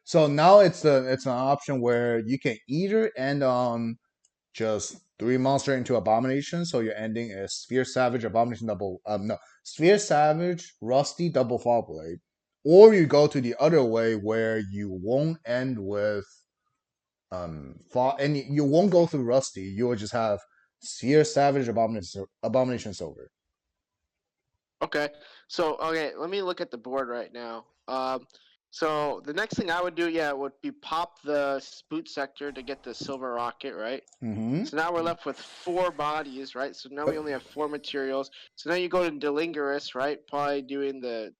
So now it's an option where you can either end on just three monster into Abomination, so your ending is Sphere Savage, Abomination double no Sphere Savage, Rusty double Fall Blade, or you go to the other way where you won't end with fall and you won't go through Rusty. You will just have Sphere Savage, Abomination Silver. Okay. So okay, let me look at the board right now. So the next thing I would do, yeah, would be pop the boot sector to get the silver rocket, right? Mm-hmm. So now we're left with 4 bodies, right? So now we only have 4 materials. So now you go to Delingerous, right? Probably doing the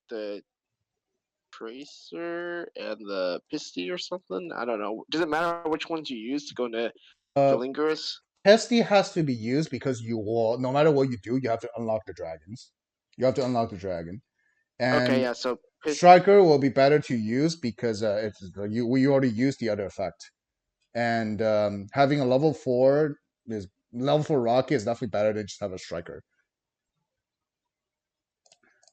tracer and the pisty or something. I don't know. Does it matter which ones you use to go into Delingerous? Pesty has to be used because you will, no matter what you do, you have to unlock the dragons. You have to unlock the dragon. Okay, And yeah. So Striker will be better to use because it's we already used the other effect. And having a level 4 rocket is definitely better than just have a Striker.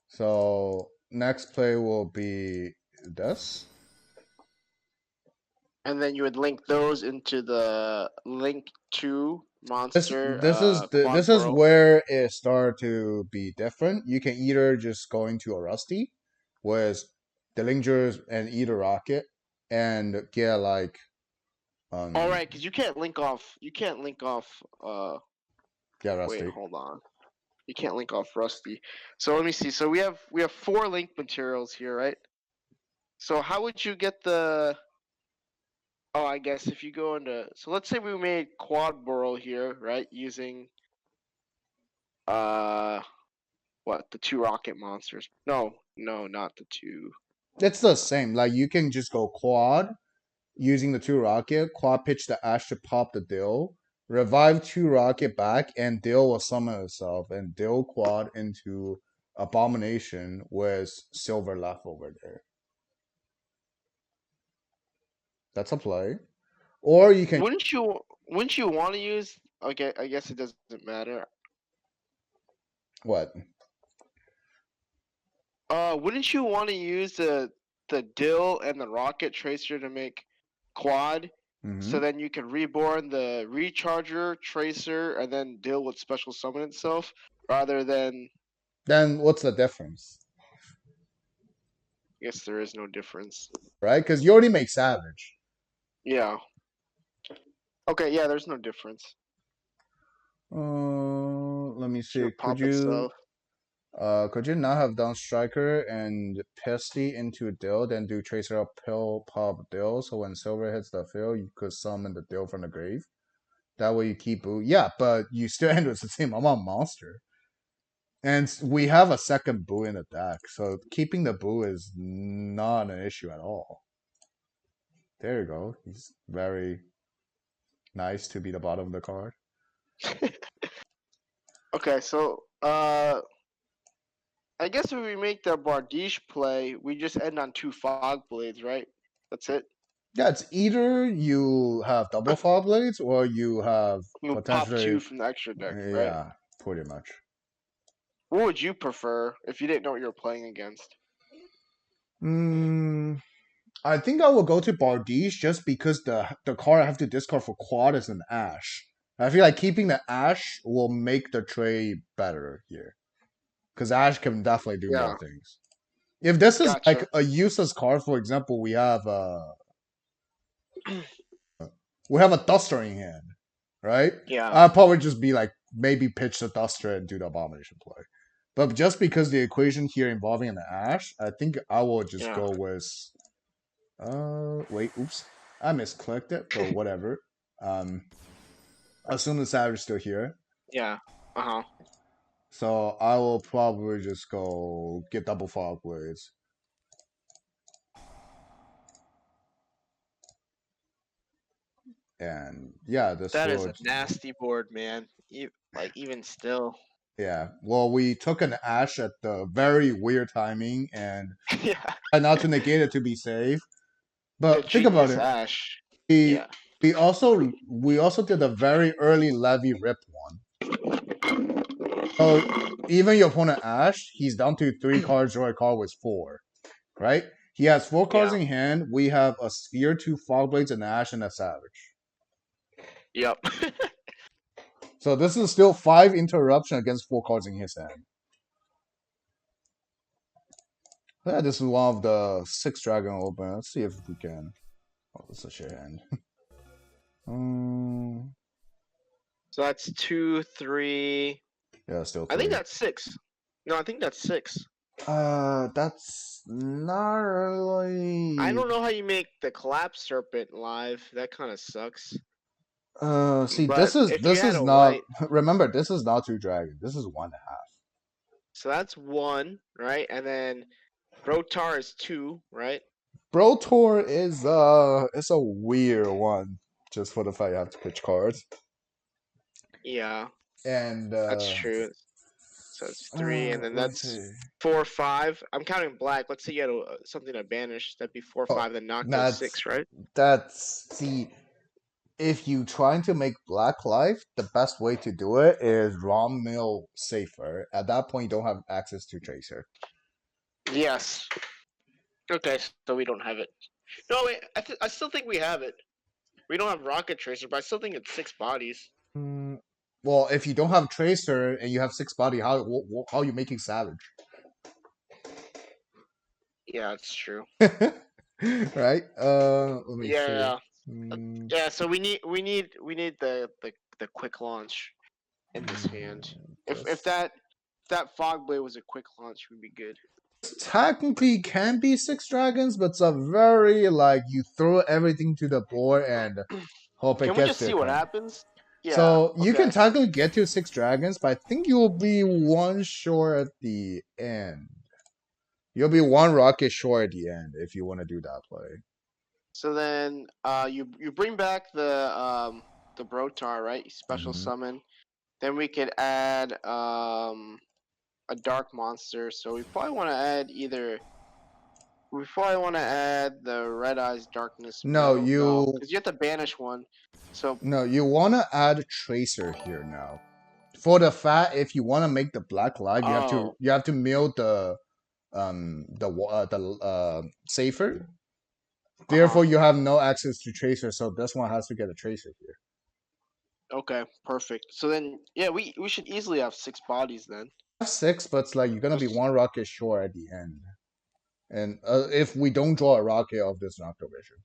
So next play will be this. and then you would link those into the link two This monster this is quad this is bro. where it started to be different. You can either just go into a Rusty with the Lingers and eat a rocket and get like All um right, because you can't link off. You can't link off. yeah Wait, Rusty. hold on. You can't link off Rusty. So let me see. So we have 4 link materials here, right? So how would you get the? Oh, I guess if you go into. So let's say we made quad burrow here, right? Using uh what, the 2 rocket monsters? No, no, not the two. It's the same. Like you can just go quad using the two rocket, quad pitch the Ash to pop the Dill, revive two rocket back, and Dill will summon itself and Dill quad into Abomination with silver left over there. That's a play. Or you can Wouldn't you want to use? Okay, I guess it doesn't matter. what? Wouldn't you want to use the dill and the rocket tracer to make quad? Mm-hmm. So then you can reborn the recharger tracer and then dill with special summon itself, rather than. Then what's the difference, I guess there is no difference. right? Because you already make Savage. Yeah. Okay. Yeah. There's no difference. Let me see. Should pop itself. Could you not have done Striker and Pesty into Dill, then do Tracer up Pill Pop Dill, so when Silver hits the field, you could summon the Dill from the grave. That way you keep Boo. Yeah, but you still end with the same amount of monster. And we have a second Boo in the deck, so keeping the Boo is not an issue at all. There you go. He's very nice to be the bottom of the card. Okay. So I guess if we make the Bardiche play, we just end on 2 fog blades, right? That's it. Yeah, it's either you have double fog blades or you have We'll pop potentially, 2 from the extra deck, right? yeah, pretty much. What would you prefer if you didn't know what you were playing against? Mm, I think I will go to Bardiche just because the card I have to discard for quad is an Ash. I feel like keeping the Ash will make the trade better here because Ash can definitely do more Yeah, things. If this is like gotcha. a useless card, for example, we have a Duster in hand, right? Yeah, I'll probably just be like maybe pitch the Duster and do the Abomination play. But just because the equation here involving an Ash, I think I will just yeah, go with wait, oops. I misclicked it, but whatever. Um assume the Savage is still here. yeah. Uh huh. So I will probably just go get double fog blades. And yeah, this That is will a nasty board, man. like even still. Yeah. Well, we took an Ash at the very weird timing and Yeah. tried not to negate it to be safe. The But think about genius it. Ash. We Yeah. we also did a very early Levy Rip one. So even your opponent Ash, he's down to three cards. Your card was four, right? He has four cards Yeah. in hand. We have a Sphere, two Fog Blades, an Ash, and a Savage. Yep. So this is still five interruption against four cards in his hand. Yeah, this is one of the six dragon open. Let's see if we can. Oh, this is a shit hand. um, So that's two, three. yeah, still I think three. that's six. No, I think that's six. That's not I really. don't know how you make the collapse serpent live. That kind of sucks. See, But if you this had is a not. white, Remember, this is not two dragon. This is one and a half. so that's one, right? And then Brotar is two, right? Bro Tour is it's a weird one. Just for the fact you have to pitch cards. Yeah, And that's true. So it's three, and then let me that's see. 4, 5. I'm counting black. Let's say you had something to banish. That'd be four, Oh, five. Then knock goes that's six, right? see. If you trying to make Black Life, the best way to do it is ROM mill safer. At that point, you don't have access to Tracer. Yes. Okay, so we don't have it. No, wait. I still think we have it. We don't have rocket tracer, but I still think it's six bodies. Mm, well, if you don't have Tracer and you have six body, how are you making Savage? Yeah, it's true. Right? Let me see. Yeah, Mm, yeah. So we need the quick launch in this hand. If this that fog blade was a quick launch, would be good. technically can be six dragons, but it's a very like you throw everything to the board and hope it Can we gets just to see the what turn. happens? Yeah. So you can Okay. technically get to six dragons, but I think you'll be one short at the end. You'll be one rocket short at the end if you want to do that play. So then, you bring back the Brotar, right? You special Hmm. summon. Then we could add a dark monster. So we probably want to add either. We probably want to add the Red Eyes Darkness No, Mill. No, you because you have to banish one. So, no, you want to add Tracer here now. For the fact, if you want to make the Black Live, oh, you have to mill the safer. uh huh. Therefore, you have no access to Tracer, so this one has to get a Tracer here. Okay, perfect. So then, yeah, we should easily have six bodies then. Six, but it's like you're gonna be Just one rocket short at the end. And if we don't draw a rocket of this Noctovision.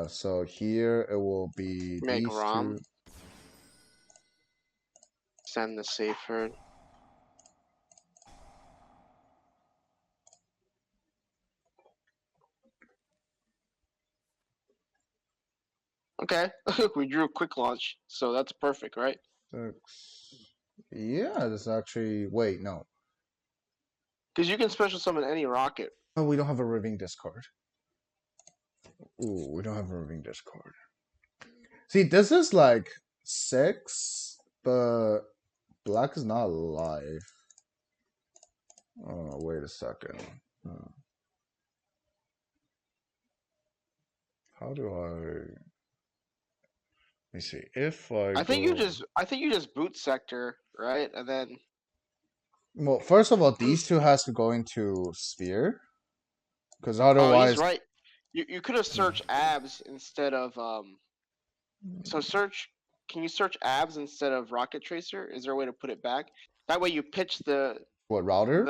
So here it will be make these Rom, two. send the safer. Okay, we drew a quick launch, so that's perfect, right? Six. Yeah, this actually. Wait, no. Because you can special summon any rocket. Oh, we don't have a Ravine discard. Ooh, we don't have a Ravine discard. See, this is like six, but black is not alive. Oh, wait a second. How do I? Let me see. If I go. I think you just boot sector, right? And then Well, first of all, these two has to go into sphere because oh, he's otherwise, right. You could have searched abs instead of So search. Can you search abs instead of rocket tracer? Is there a way to put it back? That way you pitch what router?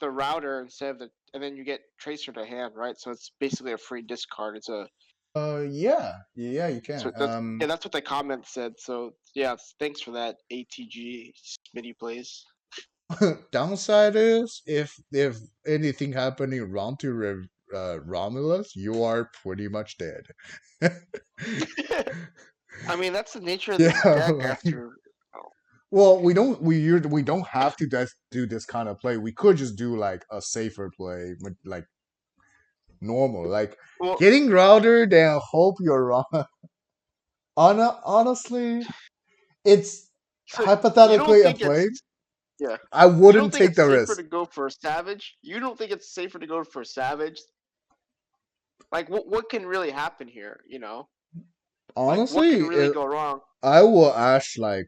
the router instead of the, and then you get tracer to hand, right? So it's basically a free discard. It's a Yeah, yeah, you can. so that's yeah, that's what the comment said. So yeah, thanks for that ATG mini plays. Downside is if anything happening wrong to Romulus, you are pretty much dead. I mean, that's the nature of this Yeah, deck. like, After oh, well, we don't have to do this kind of play. We could just do like a safer play, like normal, like well, getting router. Then hope you're wrong. Honestly. It's So you don't hypothetically a think play. it's yeah. I You don't wouldn't think take it's the safer risk. to go for a savage? You don't think it's safer to go for a savage? Like what can really happen here? You know, like what Honestly, can really go wrong? I will ash like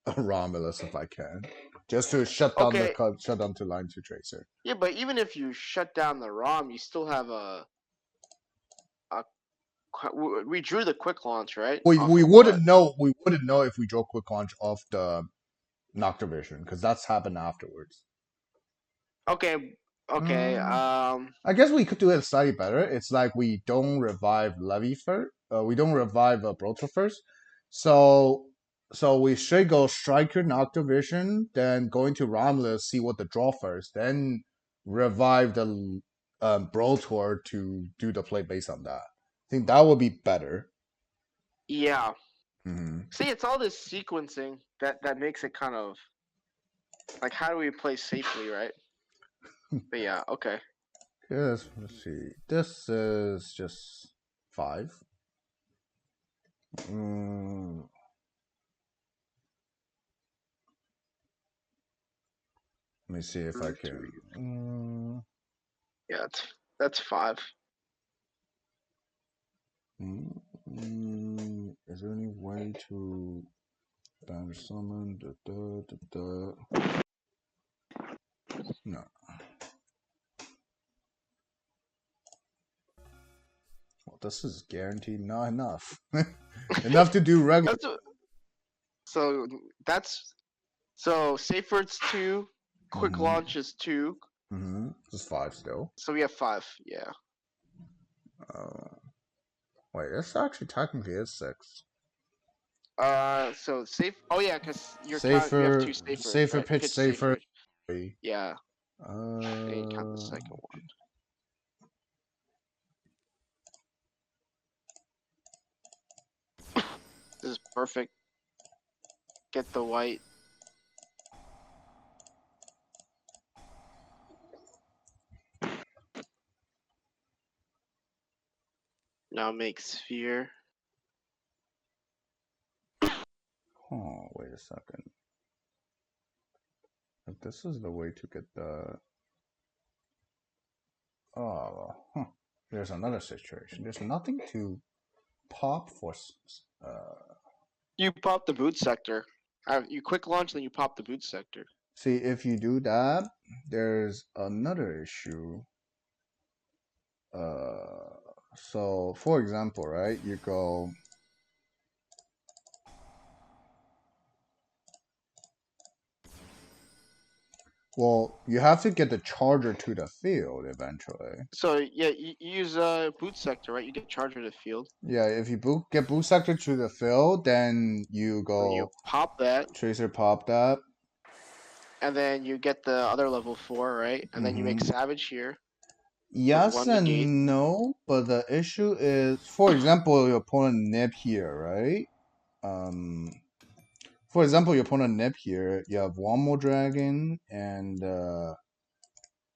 a Romulus if I can, just to shut down the Okay, cut, shut down to line two tracer. yeah, but even if you shut down the ROM, you still have a we drew the quick launch right off We of what? wouldn't know. We wouldn't know if we draw quick launch off the Noctivision because that's happened afterwards. Okay, okay. Mm, I guess we could do it slightly better. It's like we don't revive Levy first. We don't revive Broto first. So we should go Striker Noctivision, then go into Romulus, see what the draw first, then revive the Brotor to do the play based on that. I think that would be better. Yeah. Mm-hmm. See, it's all this sequencing that makes it kind of like how do we play safely, right? But yeah, okay. Yes, let's see. This is just 5. Mm, let me see if I 3. can. Yeah, that's 5. Is there any way to banish summon? No. Well, this is guaranteed not enough. Enough to do regular. That's so that's so safer it's 2, quick Mm-hmm. launch is 2, Mm-hmm. This is 5 still. so we have 5. Yeah. Uh, wait, this actually technically is 6. So safe. Oh yeah, because you're count. You have Safer, 2 safers, safer right? pitch, Pitch safer. safers. Yeah. Then you count the Uh, second one. This is perfect. Get the white. Now make sphere. oh, wait a second. If this is the way to get the oh, huh. There's another situation. There's nothing to pop for. You pop the boot sector. You quick launch, then you pop the boot sector. See, if you do that, there's another issue. Uh, so for example, right, you go. Well, you have to get the charger to the field eventually. So yeah, you use boot sector, right? You get charger to field, Yeah, if you get boot sector to the field, then you and you go pop that, tracer pop that. and then you get the other level 4, right? And then you make Mm-hmm. savage here with Yes 1 negate. and no, but the issue is, for example, your opponent nip here, right? Um, for example, your opponent nip here. You have one more dragon, and let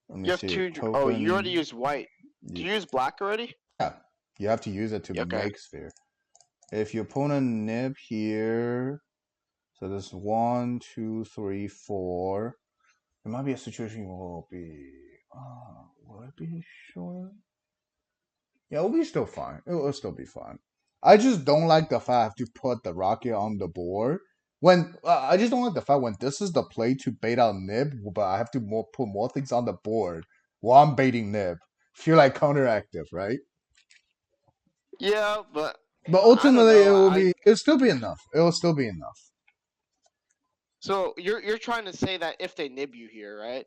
me You have see, 2. Oh, you already token. used white. Do you use black already? Yeah, you have to use it to Okay. make sphere. If your opponent nip here, so this 1, 2, 3, 4. There might be a situation will be. Will it be short? Yeah, it'll be still fine. It'll still be fine. I just don't like the fact I have to put the rocket on the board. When I just don't like the fact when this is the play to bait out Nib, but I have to put more things on the board while I'm baiting Nib. Feel like counteractive, right? Yeah, but But I don't ultimately, know. it'll still be enough. It'll still be enough. So you're trying to say that if they nib you here, right?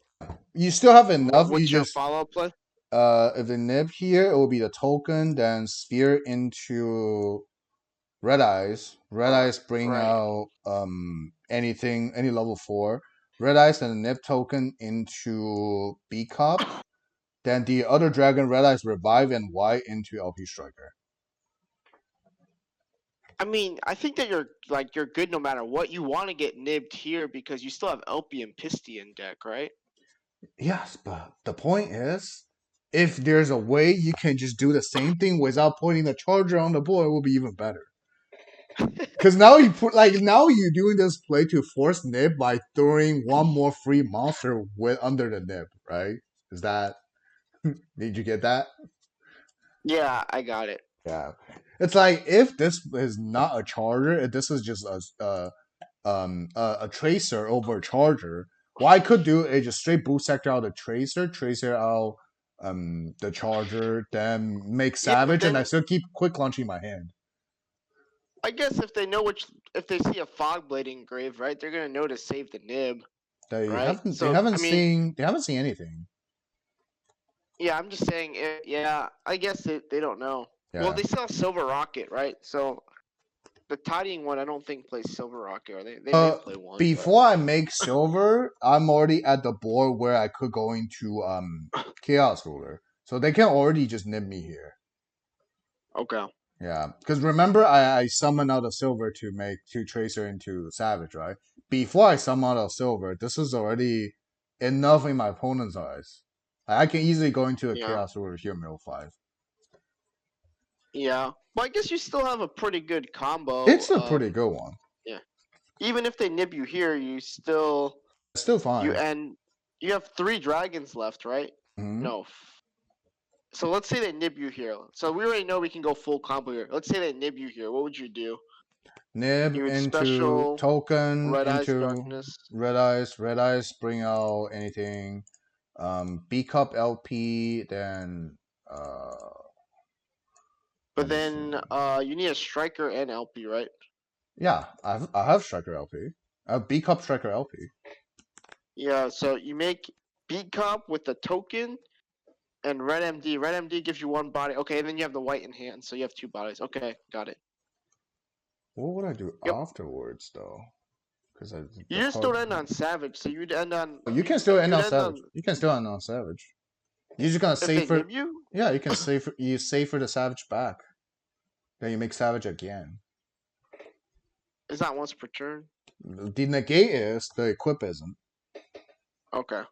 You still have enough. You What's your just follow up play? if they nib here, it will be the token, then sphere into Red Eyes. Red Eyes bring Right. out anything, any level 4. Red Eyes and a Nip token into B Cup. Then the other dragon, Red Eyes revive and Y into LP Striker. I mean, I think that you're good no matter what. You want to get nibbed here because you still have LP and Pisty in deck, right? Yes, but the point is, if there's a way you can just do the same thing without putting the charger on the board, it will be even better. Because now you put like now you're doing this play to force nib by throwing one more free monster with under the nib, right? Is that did you get that? Yeah, I got it. Yeah. It's like if this is not a charger, if this is just a tracer over a charger, what I could do is just straight boost sector out the tracer out the charger, then make Yeah, but savage, and I then still keep quick launching my hand. I guess if they know if they see a fog blade engraved, right, they're gonna know to save the nib, right? They So haven't I mean, seen anything. yeah, I'm just saying. Yeah, I guess they don't know. Well, Yeah. they still have Silver Rocket, right? So the tidying one, I don't think plays Silver Rocket, or they may Uh, play one, but Before I make silver, I'm already at the board where I could go into chaos ruler, so they can already just nib me here. okay. Yeah, because remember I summoned out a silver to make to tracer into savage, right? Before I summon out a silver, this is already enough in my opponent's eyes. I can easily go into a Yeah, chaos ruler here, middle five. yeah. Well, I guess you still have a pretty good combo. It's a pretty good one. Yeah. Even if they nib you here, you still It's still you fine. and you have 3 dragons left, right? Hmm. No. So let's say they nib you here. So we already know we can go full combo here. Let's say they nib you here. What would you do? Nib You would into special token red eyes into darkness. red eyes, bring out anything. B cup LP, then let But me see. then you need a striker and LP, right? Yeah, I have striker LP. I have B cup striker LP. Yeah, so you make beat comp with the token and red MD. Red MD gives you 1 body. Okay, and then you have the white in hand, so you have 2 bodies. Okay, got it. What would I do Yep. afterwards though? Because You the just card. don't end on Savage, so you'd end on You can still end you'd on end savage. on You can still end on savage. You're just gonna if save they for. nib you. Yeah, you can save for the savage back. Then you make savage again. Is that once per turn? The negate is the equip isn't. Okay.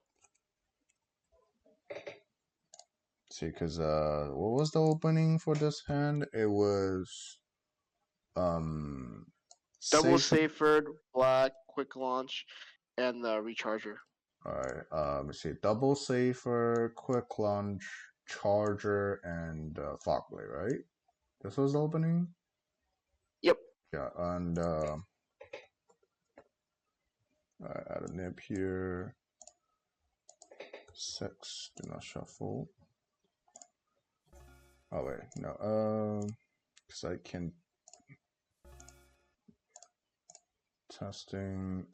See, because what was the opening for this hand? It was um, Double safe. Saferd, Black, Quick Launch, and the Recharger. All right. Let's see. Double safer, quick lunge, charger, and fogblade. Right. This was the opening. Yep. Yeah, and I add a nib here. 6. Do not shuffle. Oh wait, no. Because I can testing.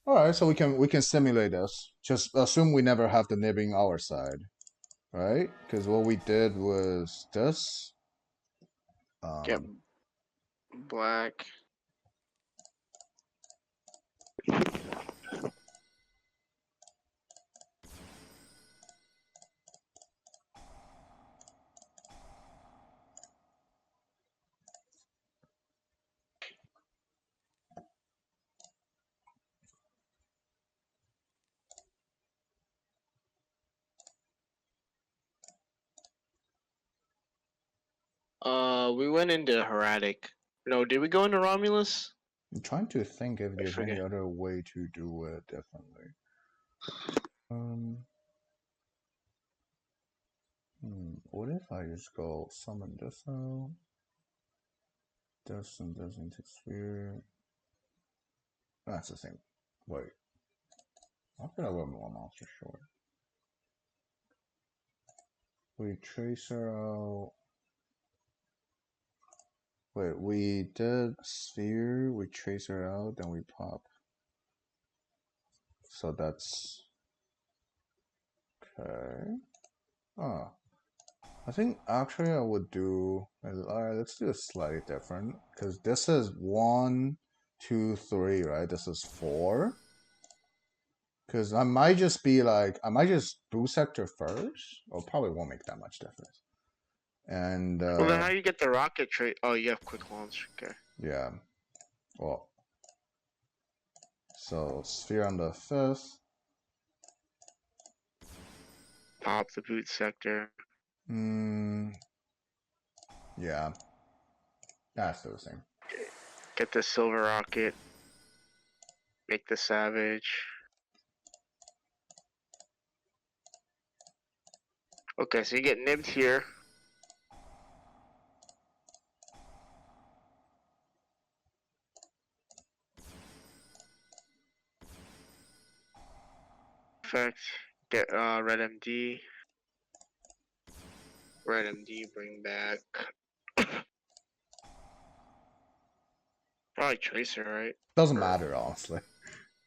All right, so we can simulate this. Just assume we never have the nibbing our side, right? Because what we did was this. Get Um, Black. We went into Heradic. No, did we go into Romulus? I'm trying to think if I there's any forget. other way to do it differently. Um, what if I just go summon this out? This and this into sphere. That's the same. Wait, I'll put a little more monster short. We tracer out. Wait, we did sphere, we tracer out, then we pop. So that's okay. Oh, I think actually I would do. Alright, let's do it slightly different because this is 1, 2, 3, right? This is 4. Because I might just be like, I might just do sector first, or probably won't make that much difference. And Well, then how do you get the rocket trade? Oh, you have Quick Launch. Okay. yeah, well, so sphere on the 5th. Pop the boot sector. Mm, yeah. That's still the same. Get the silver rocket. Make the savage. Okay, so you get nibbed here. Effect. Get red MD. Red MD. Bring back. Probably Tracer, right? Doesn't Or, matter, honestly.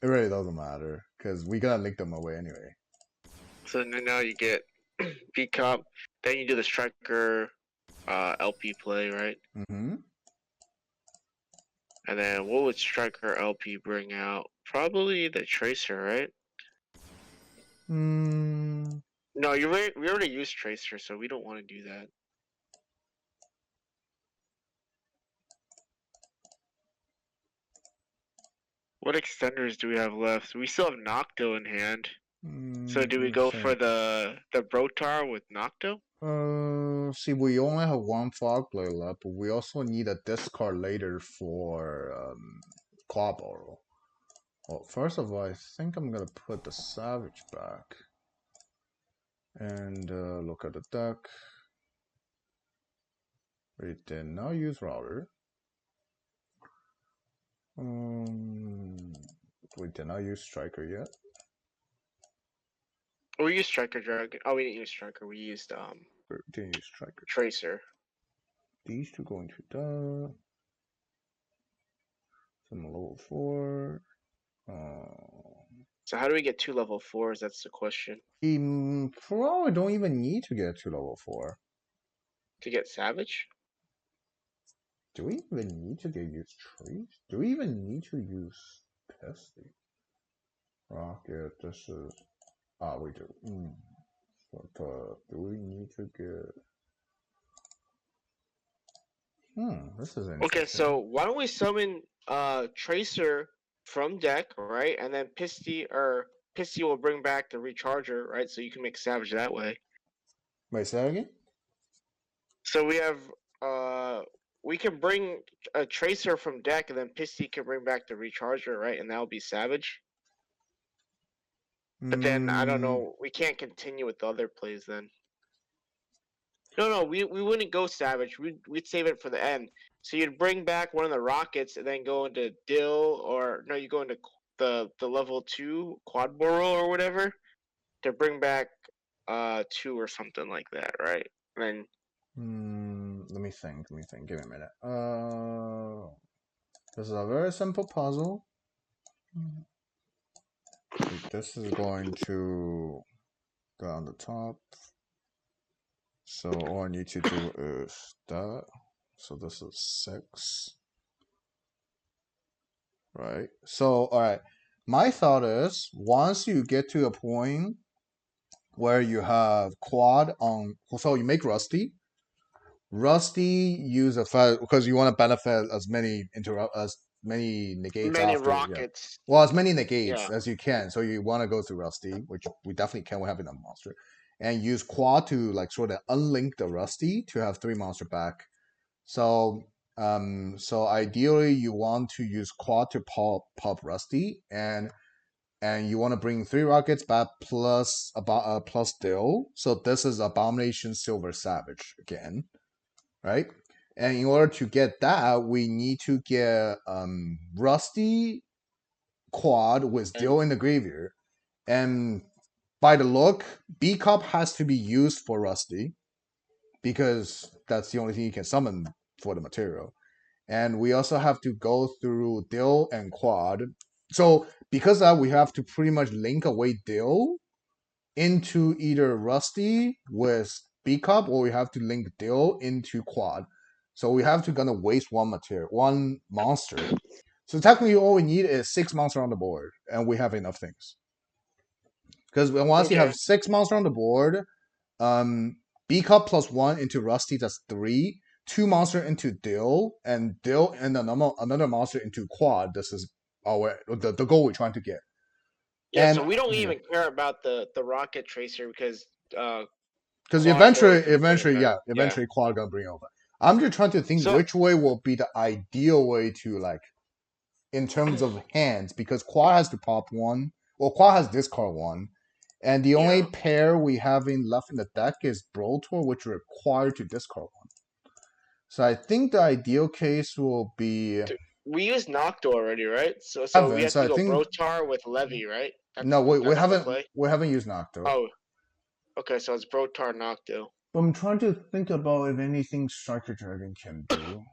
It really doesn't matter because we gotta link them away anyway. so now you get B Cup. Then you do the striker LP play, right? Mm-hmm. And then what would striker LP bring out? Probably the Tracer, right? Mm, No, we already used Tracer, so we don't want to do that. What extenders do we have left? We still have Nocto in hand. So do let we me go for think. the Brotar with Nocto? See, we only have one fog player left, but we also need a discard later for Claw Borrow. Well, first of all, I think I'm gonna put the Savage back and look at the deck. We did not use Router. We did not use Striker yet. We used Striker Dragon. Oh, we didn't use Striker. We used We didn't use Striker. Tracer. These two go into the some level 4. So how do we get 2 level 4s? That's the question. He probably don't even need to get to level 4. To get Savage? Do we even need to get use trees? Do we even need to use pesty? Rocket, this is we do. But do we need to get this is Okay, interesting. so why don't we summon Tracer from deck, right? And then Pisty will bring back the Recharger, right? So you can make Savage that way. Wait, say that again? So we have we can bring a Tracer from deck, and then Pisty can bring back the Recharger, right? And that'll be Savage. But then I don't Mm, know. We can't continue with the other plays then. No, we wouldn't go Savage. We'd save it for the end. So you'd bring back one of the rockets and then go into Dill, or no, you go into the level 2 Quad Burrow or whatever to bring back 2 or something like that, right? And then let me think. Give me a minute. This is a very simple puzzle. This is going to go on the top. So all I need to do is that. So this is 6. Right. So all right. My thought is once you get to a point where you have quad on, so you make Rusty. Rusty use a five because you want to benefit as many negates many after, yeah. rockets. Well, as many negates Yeah. as you can. So you want to go through Rusty, which we definitely can. We have enough monster, and use quad to like sort of unlink the Rusty to have 3 monster back. So so ideally you want to use quad to pop Rusty, and you want to bring 3 rockets back plus about plus Dill. So this is Abomination Silver Savage again, right? And in order to get that, we need to get Rusty quad with And Dill in the graveyard. And by the look, B Cup has to be used for Rusty because that's the only thing you can summon for the material. And we also have to go through Dill and Quad. So because of that, we have to pretty much link away Dill into either Rusty with B Cup, or we have to link Dill into Quad. So we have to gonna waste one monster. So technically, all we need is 6 monsters on the board, and we have enough things. Because once you have okay. 6 monsters on the board, B Cup plus 1 into Rusty, that's 3. 2 monster into Dill, and Dill and another monster into Quad. This is the goal we're trying to get. Yeah, And so we don't yeah, even care about the rocket tracer because because Quad Boro's gonna bring it eventually, back. yeah, Yeah. eventually Quad gonna bring over. I'm just trying to think So which way will be the ideal way to like in terms of hands because Quad has to pop one. Well, Quad has discard one, and the only yeah, pair we have in left in the deck is Brotor, which require to discard one. So I think the ideal case will be we used Nocto already, right? So we Evan. have So to I go think Brotar with Levy, right? no, That's the play. we haven't used Nocto. Oh, okay, so it's Brotar Nocto. But I'm trying to think about if anything Striker Dragon can do.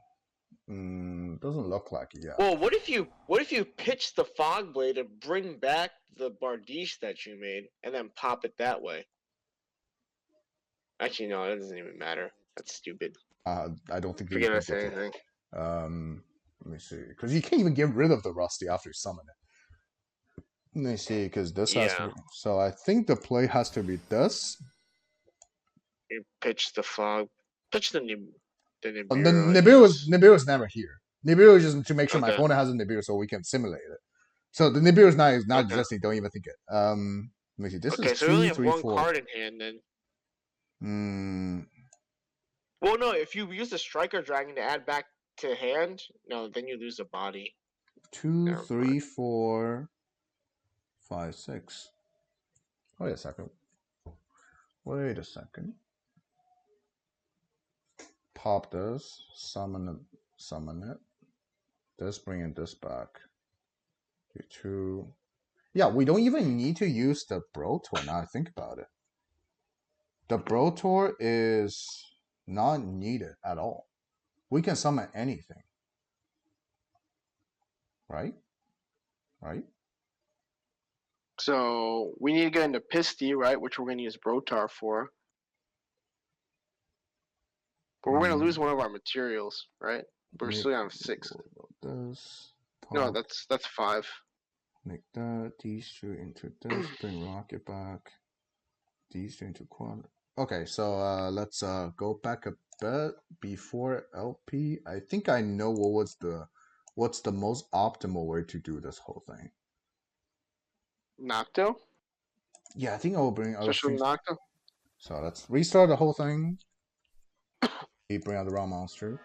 Doesn't look like it yet. Well, what if you pitch the Fog Blade and bring back the Bardiche that you made and then pop it that way? Actually, no, it doesn't even matter. That's stupid. I don't think that you Forget I can get said to. anything. Let me see, because you can't even get rid of the Rusty after you summon it. Let me see, because this has to Yeah, be. So I think the play has to be this. you pitch the Fog, pitch the The Nibiru, I guess. Nibiru is never here. Nibiru is just to make sure my Okay, opponent has a Nibiru so we can simulate it. So the Nibiru is not okay, existing. Don't even think it. Let me see. This is okay. So we only two, have three, one four. card in hand then. Hmm. Well, no, if you use the Striker Dragon to add back to hand, no, then you lose a body. Two, Never mind. three, four, five, six. Wait a second. Wait a second. Pop this. Summon it. Summon it. This bringing this back. Two. Yeah, we don't even need to use the Brotor now I think about it. The Brotor is not needed at all. We can summon anything. Right? Right? So we need to get into Pisty, right? Which we're going to use Brotar for. But we're going to lose one of our materials, right? But we're Make still going to have 6. this. No, Pop. that's 5. Make that. These two into this. Bring Rocket back. These two into quad. Okay, so let's go back a bit before LP. I think I know what's the most optimal way to do this whole thing. Nocto? Yeah, I think I will bring our Special streams. Nocto? So let's restart the whole thing. We bring out the raw monster.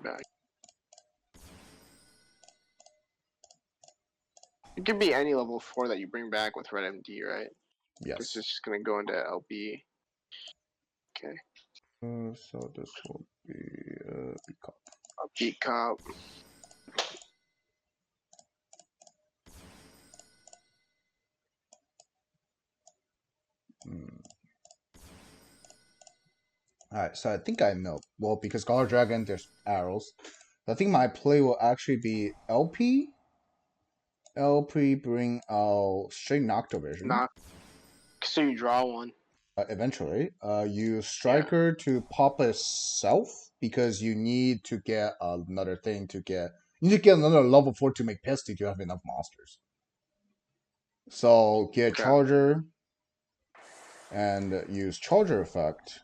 Back. It could be any level 4 that you bring back with Red MD, right? Because Yes. it's just going to go into LB. Okay. So this will be Peacock. A beat cop. Alright, so I think I know. Well, because Guard Dragon, there's arrows. I think my play will actually be LP. LP bring out straight Nocto version. Knock. So you draw one. Eventually. Use Yeah. Striker to pop itself because you need to get another thing to get. You need to get another level 4 to make Pesty to have enough monsters. So get Okay. Charger and use Charger effect.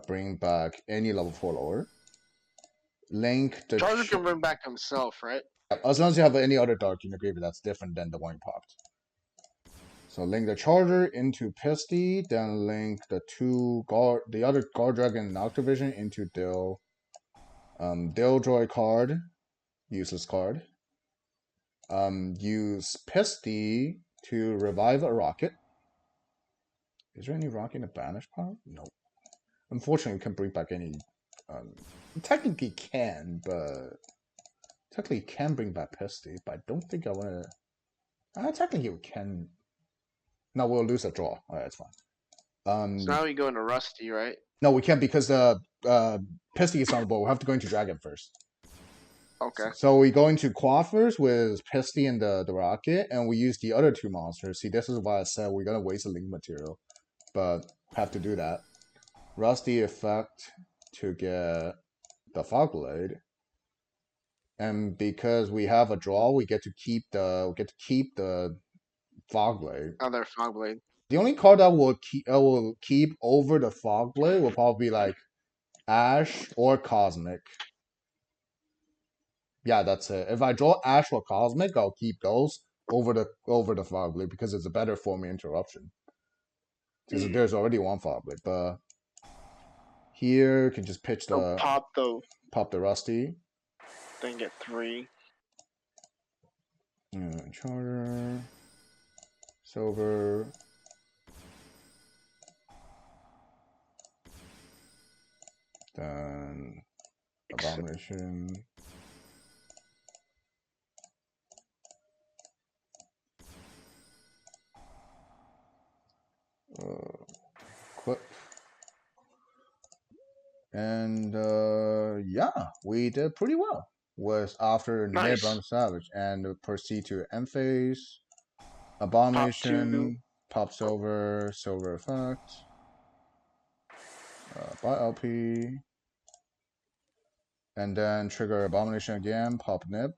Bring back any level 4 lower. Link the Charger can bring back himself, right? as long as you have any other dark in your graveyard that's different than the one you popped. So link the charger into Pisty, then link the other guard dragon in Octavision into Dill. Dilldroy card, useless card. Use Pisty to revive a Rokket. Is there any Rokket in the banish pile? No. Unfortunately, we can't bring back any. Um, technically can, but technically can bring back Pisty, but I don't think I want to. Technically, we can. No, we'll lose a draw. Alright, that's fine. So now we go into Rusty, right? No, we can't because Pisty is on the board. We have to go into Dragon first. Okay. So we go into Quaffers with Pisty and the Rokket, and we use the other two monsters. See, this is why I said we're gonna waste a link material, but have to do that. Rusty effect to get the Fog Blade, and because we have a draw, we get to keep the Fog Blade. Another Fogblade. The only card that will keep over the Fog Blade will probably be like Ash or Cosmic. Yeah, that's it. If I draw Ash or Cosmic, I'll keep those over the Fog Blade because it's a better for me interruption. Because there's already one Fog Blade, but here can just pitch So the pop the Rusty. then get 3. Charter, Silver. Then Abomination. Quit. And yeah, we did pretty well. Was after Nice. Nib on Savage and proceed to end phase. Pop 2. Abomination, pop silver, silver effect. Buy LP. And then trigger Abomination again, pop Nib.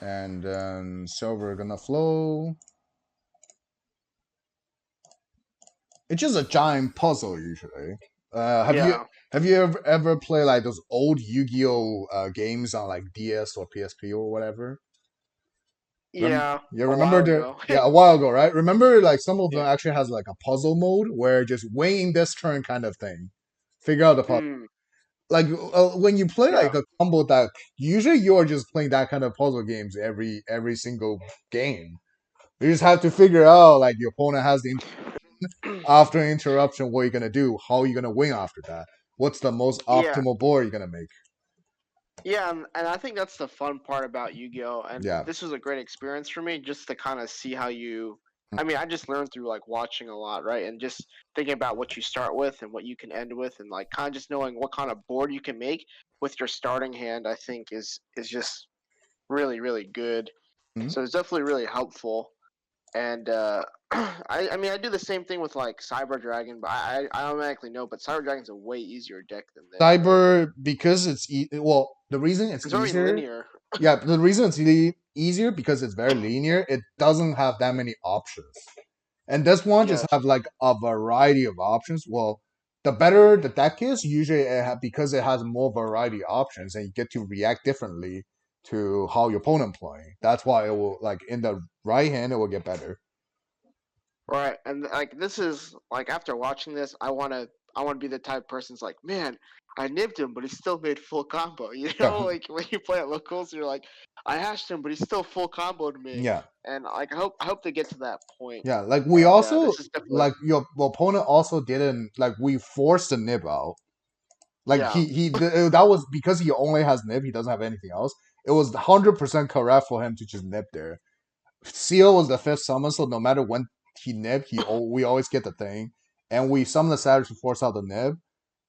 And then silver gonna flow. It's just a giant puzzle usually. Have you ever played like those old Yu-Gi-Oh games on like DS or PSP or whatever? Yeah, Yeah, a remember while ago. a while ago, right? Remember like some of them Yeah. actually has like a puzzle mode where just weighing this turn kind of thing. Figure out the puzzle. Like when you play Yeah. like a combo deck, usually you're just playing that kind of puzzle games every single game. You just have to figure out like your opponent has the after an interruption, what you're gonna do, how you're gonna win after that, what's the most Yeah. optimal board you're gonna make. Yeah, and I think that's the fun part about Yu-Gi-Oh! And Yeah. this was a great experience for me just to kind of see how you. I mean, I just learned through like watching a lot, right? And just thinking about what you start with and what you can end with, and like kind of just knowing what kind of board you can make with your starting hand. I think is just really good. Mhm. So it's definitely really helpful. And I mean, I do the same thing with like Cyber Dragon, but I automatically know, but Cyber Dragon's a way easier deck than this. Cyber, because well, the reason it's It's very easier, linear. yeah, the reason it's easier because it's very linear. It doesn't have that many options, and this one just Yes. have like a variety of options. Well, the better the deck is, usually because it has more variety of options, and you get to react differently to how your opponent playing. That's why it will like in the right hand it will get better. Right, and like this is like after watching this, I want to be the type of person's like, man, I nibbed him, but he still made full combo. You know, Yeah, like when you play at locals, you're like, I hashed him, but he's still full comboed me. yeah. And like I hope to get to that point. Yeah, like we And also this is definitely like your opponent also didn't like we forced the nib out. Like yeah that was because he only has nib, he doesn't have anything else. It was 100% correct for him to just nib there. Seal was the fifth summon, so no matter when he nib, we always get the thing, and we summon the savage to force out the nib.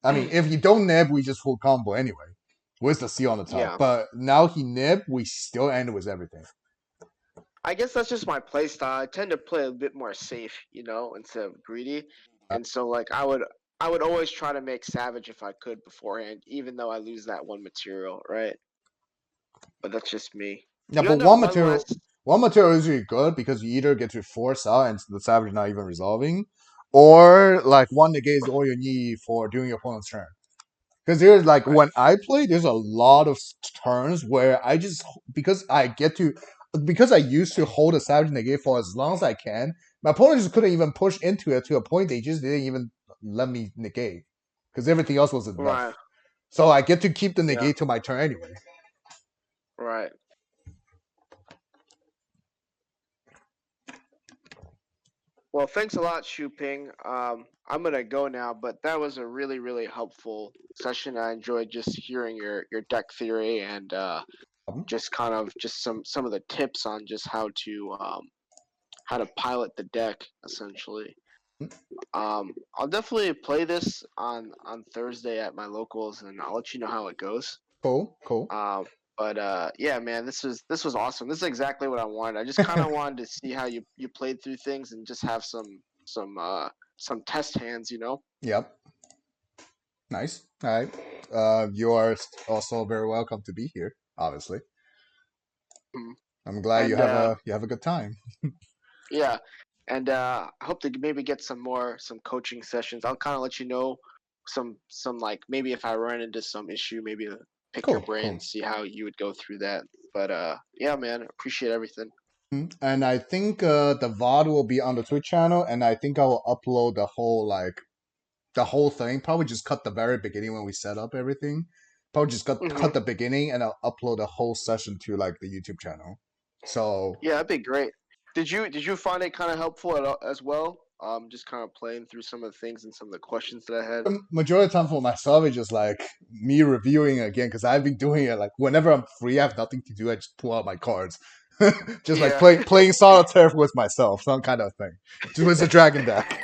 I mean, if you don't nib, we just full combo anyway with the seal on the top. yeah. But now he nib, we still end with everything. I guess that's just my play style. I tend to play a bit more safe, instead of greedy. And so like I would always try to make Savage if I could beforehand, even though I lose that one material, right? But that's just me. Yeah, You but know, one last one material is really good because you either get to force out and the savage not even resolving, or like one negates all you need for doing your opponent's turn. Because there's like right. when I play, there's a lot of turns where I just because I get to because I used to hold a savage negate for as long as I can. My opponent just couldn't even push into it to a point they just didn't even let me negate because everything else was enough. Right. So I get to keep the Yeah. negate to my turn anyway. Right. Well, thanks a lot, Shu Ping. I'm gonna go now, but that was a really, really helpful session. I enjoyed just hearing your deck theory and just kind of just some of the tips on just how to pilot the deck essentially. I'll definitely play this on Thursday at my locals, and I'll let you know how it goes. Cool, cool. Um, but yeah, man, this was awesome. This is exactly what I wanted. I just kind of wanted to see how you played through things and just have some test hands, you know. Yep. Nice. All right. You are also very welcome to be here. Obviously, Mhm. I'm glad And you have a good time. yeah, and I hope to maybe get some coaching sessions. I'll kind of let you know some like maybe if I run into some issue, maybe pick your Cool, brain cool. and see how you would go through that. But yeah, man, appreciate everything. And I think the VOD will be on the Twitch channel, and I think I will upload the whole thing. Probably just cut the very beginning when we set up everything. Probably just cut Hmm. the beginning, and I'll upload the whole session to like the YouTube channel. So Yeah, that'd be great. Did you find it kind of helpful as well? Just kind of playing through some of the things and some of the questions that I had. the majority of the time for myself, it's just like me reviewing it again because I've been doing it like whenever I'm free, I have nothing to do. I just pull out my cards, just like Yeah, playing solitaire with myself, some kind of thing. Just with the dragon deck.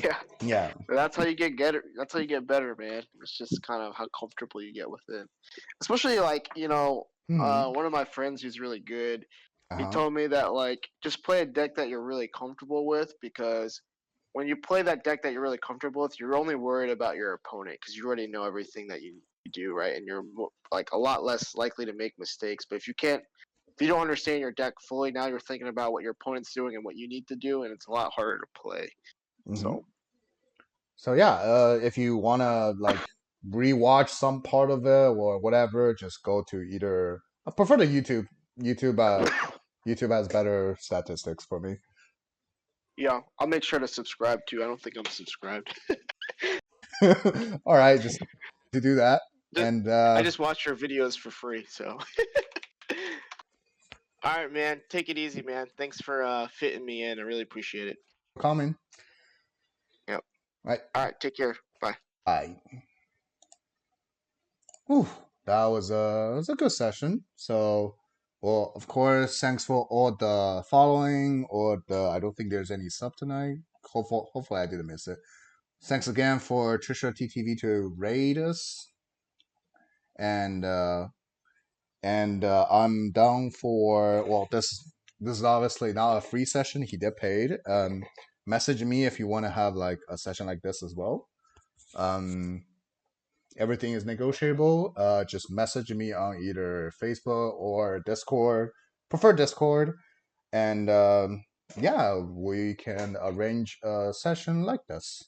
yeah. Yeah. That's how you get better. That's how you get better, man. It's just kind of how comfortable you get with it. Especially like Hmm. one of my friends who's really good. Uh He huh. told me that like just play a deck that you're really comfortable with because when you play that deck that you're really comfortable with, you're only worried about your opponent because you already know everything that you do, right? And you're like a lot less likely to make mistakes. But if you don't understand your deck fully, now you're thinking about what your opponent's doing and what you need to do, and it's a lot harder to play. Hmm. So So yeah, if you wanna like rewatch some part of it or whatever, just go to either. I prefer the YouTube. YouTube. YouTube has better statistics for me. yeah, I'll make sure to subscribe too. I don't think I'm subscribed. All right, just to do that, and I just watch your videos for free. So, all right, man. Take it easy, man. Thanks for fitting me in. I really appreciate it. comment. Yep. Right. All right. Take care. Bye. Bye. Whew, that was a good session. So, well, of course, thanks for all the following or the. I don't think there's any sub tonight. Hopefully, I didn't miss it. Thanks again for Trisha TTV to raid us, and I'm down for. Well, this is obviously not a free session. He did paid. Message me if you want to have like a session like this as well. Um, Everything is negotiable. Just message me on either Facebook or Discord. Prefer Discord, and yeah, we can arrange a session like this.